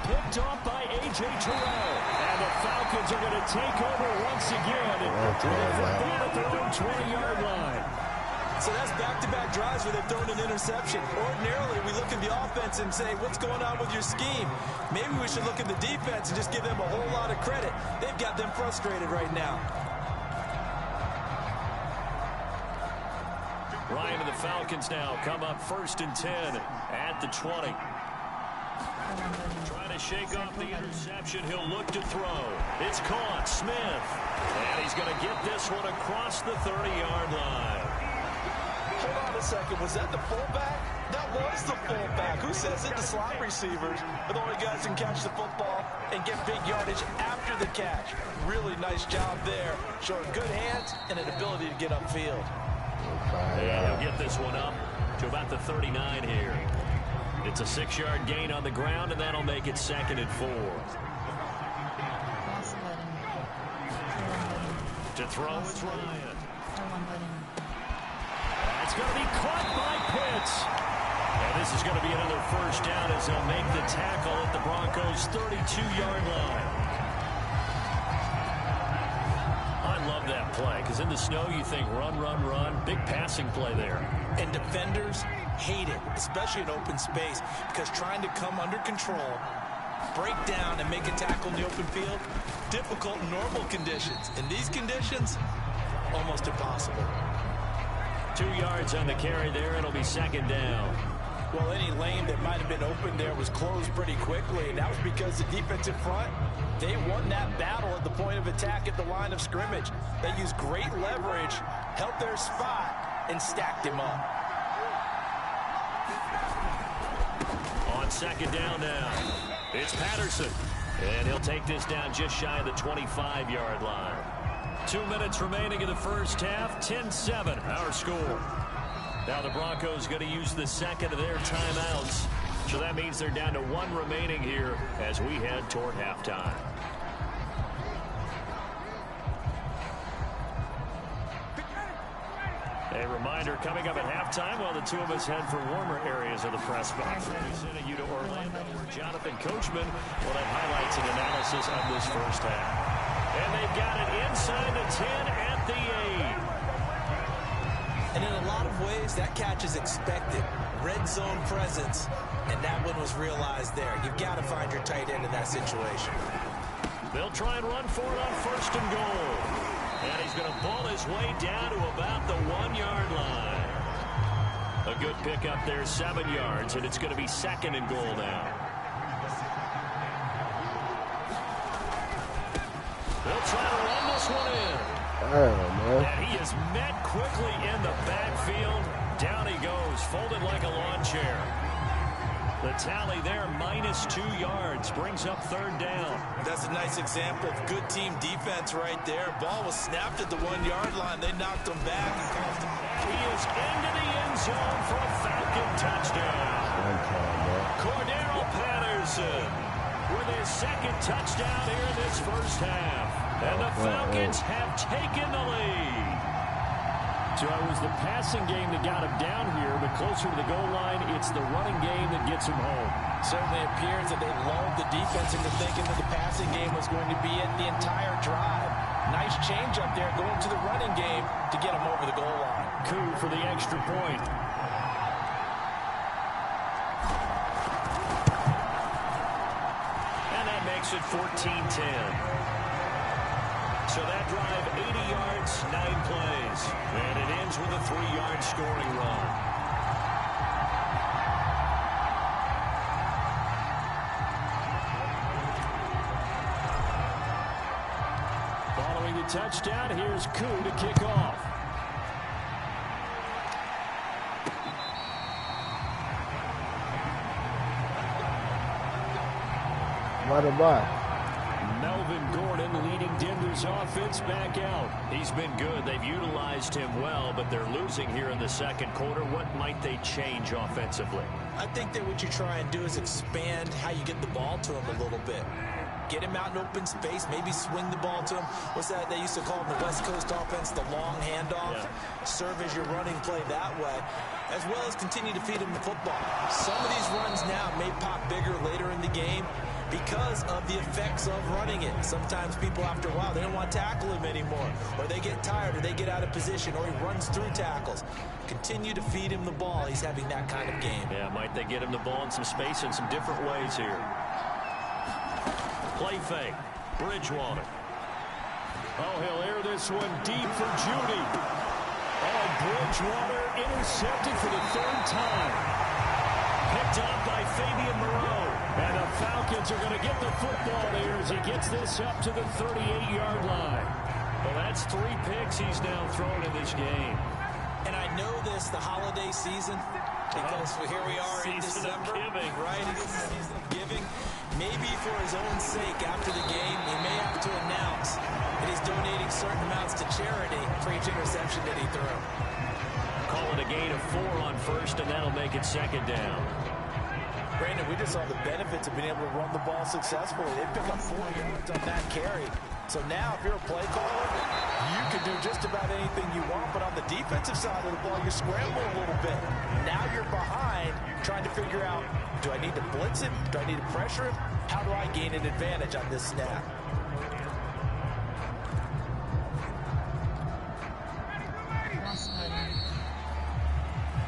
Speaker 7: Picked off by A.J. Terrell. And the Falcons are going to take over once again. At their own 20-yard line.
Speaker 4: So that's back-to-back drives where they've thrown an interception. Ordinarily, we look at the offense and say, what's going on with your scheme? Maybe we should look at the defense and just give them a whole lot of credit. They've got them frustrated right now.
Speaker 7: Ryan and the Falcons now come up 1st and 10 at the 20. Trying to shake off the interception. He'll look to throw. It's caught. Smith. And he's going to get this one across the 30-yard line.
Speaker 4: Hold on a second. Was that the fullback? That was the fullback. Who says it? The slot receivers are the only guys who can catch the football and get big yardage after the catch. Really nice job there, showing good hands and an ability to get upfield.
Speaker 7: And he'll get this one up to about the 39 here. It's a 6-yard gain on the ground, and that'll make it 2nd and 4. To throw, it's Ryan. It's going to be caught by Pitts. And this is going to be another first down as they'll make the tackle at the Broncos' 32-yard line. I love that play because in the snow you think run, run, run. Big passing play there.
Speaker 4: And defenders hate it, especially in open space, because trying to come under control, break down, and make a tackle in the open field, difficult in normal conditions. In these conditions, almost impossible.
Speaker 7: 2 yards on the carry there. It'll be 2nd down.
Speaker 4: Well, any lane that might have been open there was closed pretty quickly, and that was because the defensive front, they won that battle at the point of attack at the line of scrimmage. They used great leverage, held their spot, and stacked him up.
Speaker 7: On 2nd down now, it's Patterson. And he'll take this down just shy of the 25-yard line. 2 minutes remaining in the first half. 10-7, our score. Now the Broncos going to use the second of their timeouts. So that means they're down to 1 remaining here as we head toward halftime. A reminder coming up at halftime while the two of us head for warmer areas of the press box. We send you to Orlando where Jonathan Coachman will have highlights and analysis of this first half. And they've got it inside the 10 at the 8.
Speaker 4: And in a lot of ways, that catch is expected. Red zone presence, and that one was realized there. You've got to find your tight end in that situation.
Speaker 7: They'll try and run for it on 1st and goal. And he's going to ball his way down to about the 1-yard line. A good pickup there, 7 yards, and it's going to be 2nd and goal now. They'll try to run this one in. And he is met quickly in the backfield. Down he goes, folded like a lawn chair. The tally there, -2 yards, brings up 3rd down.
Speaker 4: That's a nice example of good team defense right there. Ball was snapped at the 1-yard line. They knocked him back.
Speaker 7: He is into the end zone for a Falcon touchdown. Cordero Patterson with his 2nd touchdown here in this first half. And the Falcons have taken the lead. So it was the passing game that got him down here, but closer to the goal line, it's the running game that gets him home.
Speaker 4: Certainly appears that they lulled the defense into thinking that the passing game was going to be it the entire drive. Nice change up there going to the running game to get him over the goal line.
Speaker 7: Coup for the extra point. And that makes it 14-10. So that drive, 80 yards, 9 plays. And it ends with a 3-yard scoring run. Following the touchdown, here's C.O.A. to kick off.
Speaker 5: What about?
Speaker 7: Melvin Gordon leading Denver's offense back out. He's been good. They've utilized him well, but they're losing here in the 2nd quarter. What might they change offensively?
Speaker 4: I think that what you try and do is expand how you get the ball to him a little bit. Get him out in open space, maybe swing the ball to him. What's that they used to call in the West Coast offense, the long handoff? Yeah. Serve as your running play that way, as well as continue to feed him the football. Some of these runs now may pop bigger later in the game because of the effects of running it. Sometimes people, after a while, they don't want to tackle him anymore, or they get tired, or they get out of position, or he runs through tackles. Continue to feed him the ball. He's having that kind of game.
Speaker 7: Yeah, might they get him the ball in some space in some different ways here. Play fake. Bridgewater. Oh, he'll air this one deep for Judy. Oh, Bridgewater intercepted for the 3rd time. Picked up by Fabian Moreau. And the Falcons are going to get the football here as he gets this up to the 38-yard line. Well, that's 3 picks he's now thrown in this game.
Speaker 4: And I know this, the holiday season, Because here we are in December, right? It is the season of giving. Maybe for his own sake, after the game, he may have to announce that he's donating certain amounts to charity for each interception that he threw.
Speaker 7: Call it a gain of 4 on first, and that'll make it second down.
Speaker 4: Brandon, we just saw the benefits of being able to run the ball successfully. They pick up 4 yards on that carry. So now, if you're a play caller, you can do just about anything you want. But on the defensive side of the ball, you scramble a little bit. Now you're behind, trying to figure out, do I need to blitz him? Do I need to pressure him? How do I gain an advantage on this snap?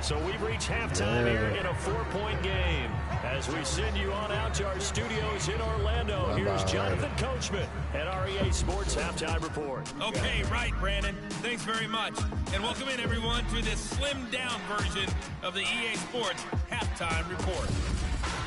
Speaker 7: So we've reached halftime here in a 4-point game. As we send you on out to our studios in Orlando, here's Jonathan Coachman at REA Sports Halftime Report.
Speaker 10: Okay, right, Brandon. Thanks very much. And welcome in, everyone, to this slimmed-down version of the EA Sports Halftime Report.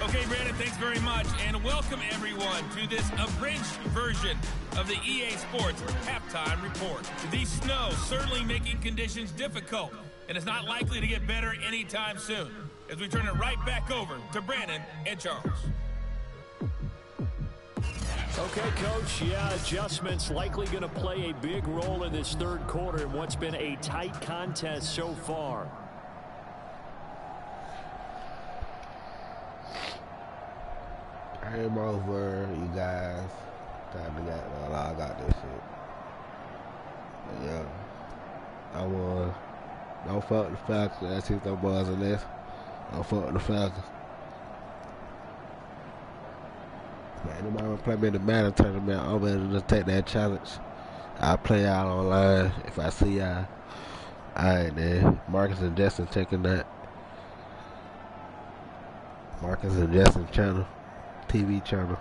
Speaker 10: Okay, Brandon, thanks very much. And welcome, everyone, to this abridged version of the EA Sports Halftime Report. The snow certainly making conditions difficult, and it's not likely to get better anytime soon, as we turn it right back over to Brandon and Charles.
Speaker 7: Okay, Coach, adjustments likely going to play a big role in this third quarter in what's been a tight contest so far.
Speaker 5: Game over, you guys. Time to get, I got this shit. But yeah, I won. Don't fuck with the Falcons. That's his them boys in this. Don't fuck with the Falcons. But anybody want to play me in the Madden tournament, I'm ready to take that challenge. I'll play y'all online if I see y'all. Alright then. Marcus and Justin taking that. Marcus and Justin channel. TV channel.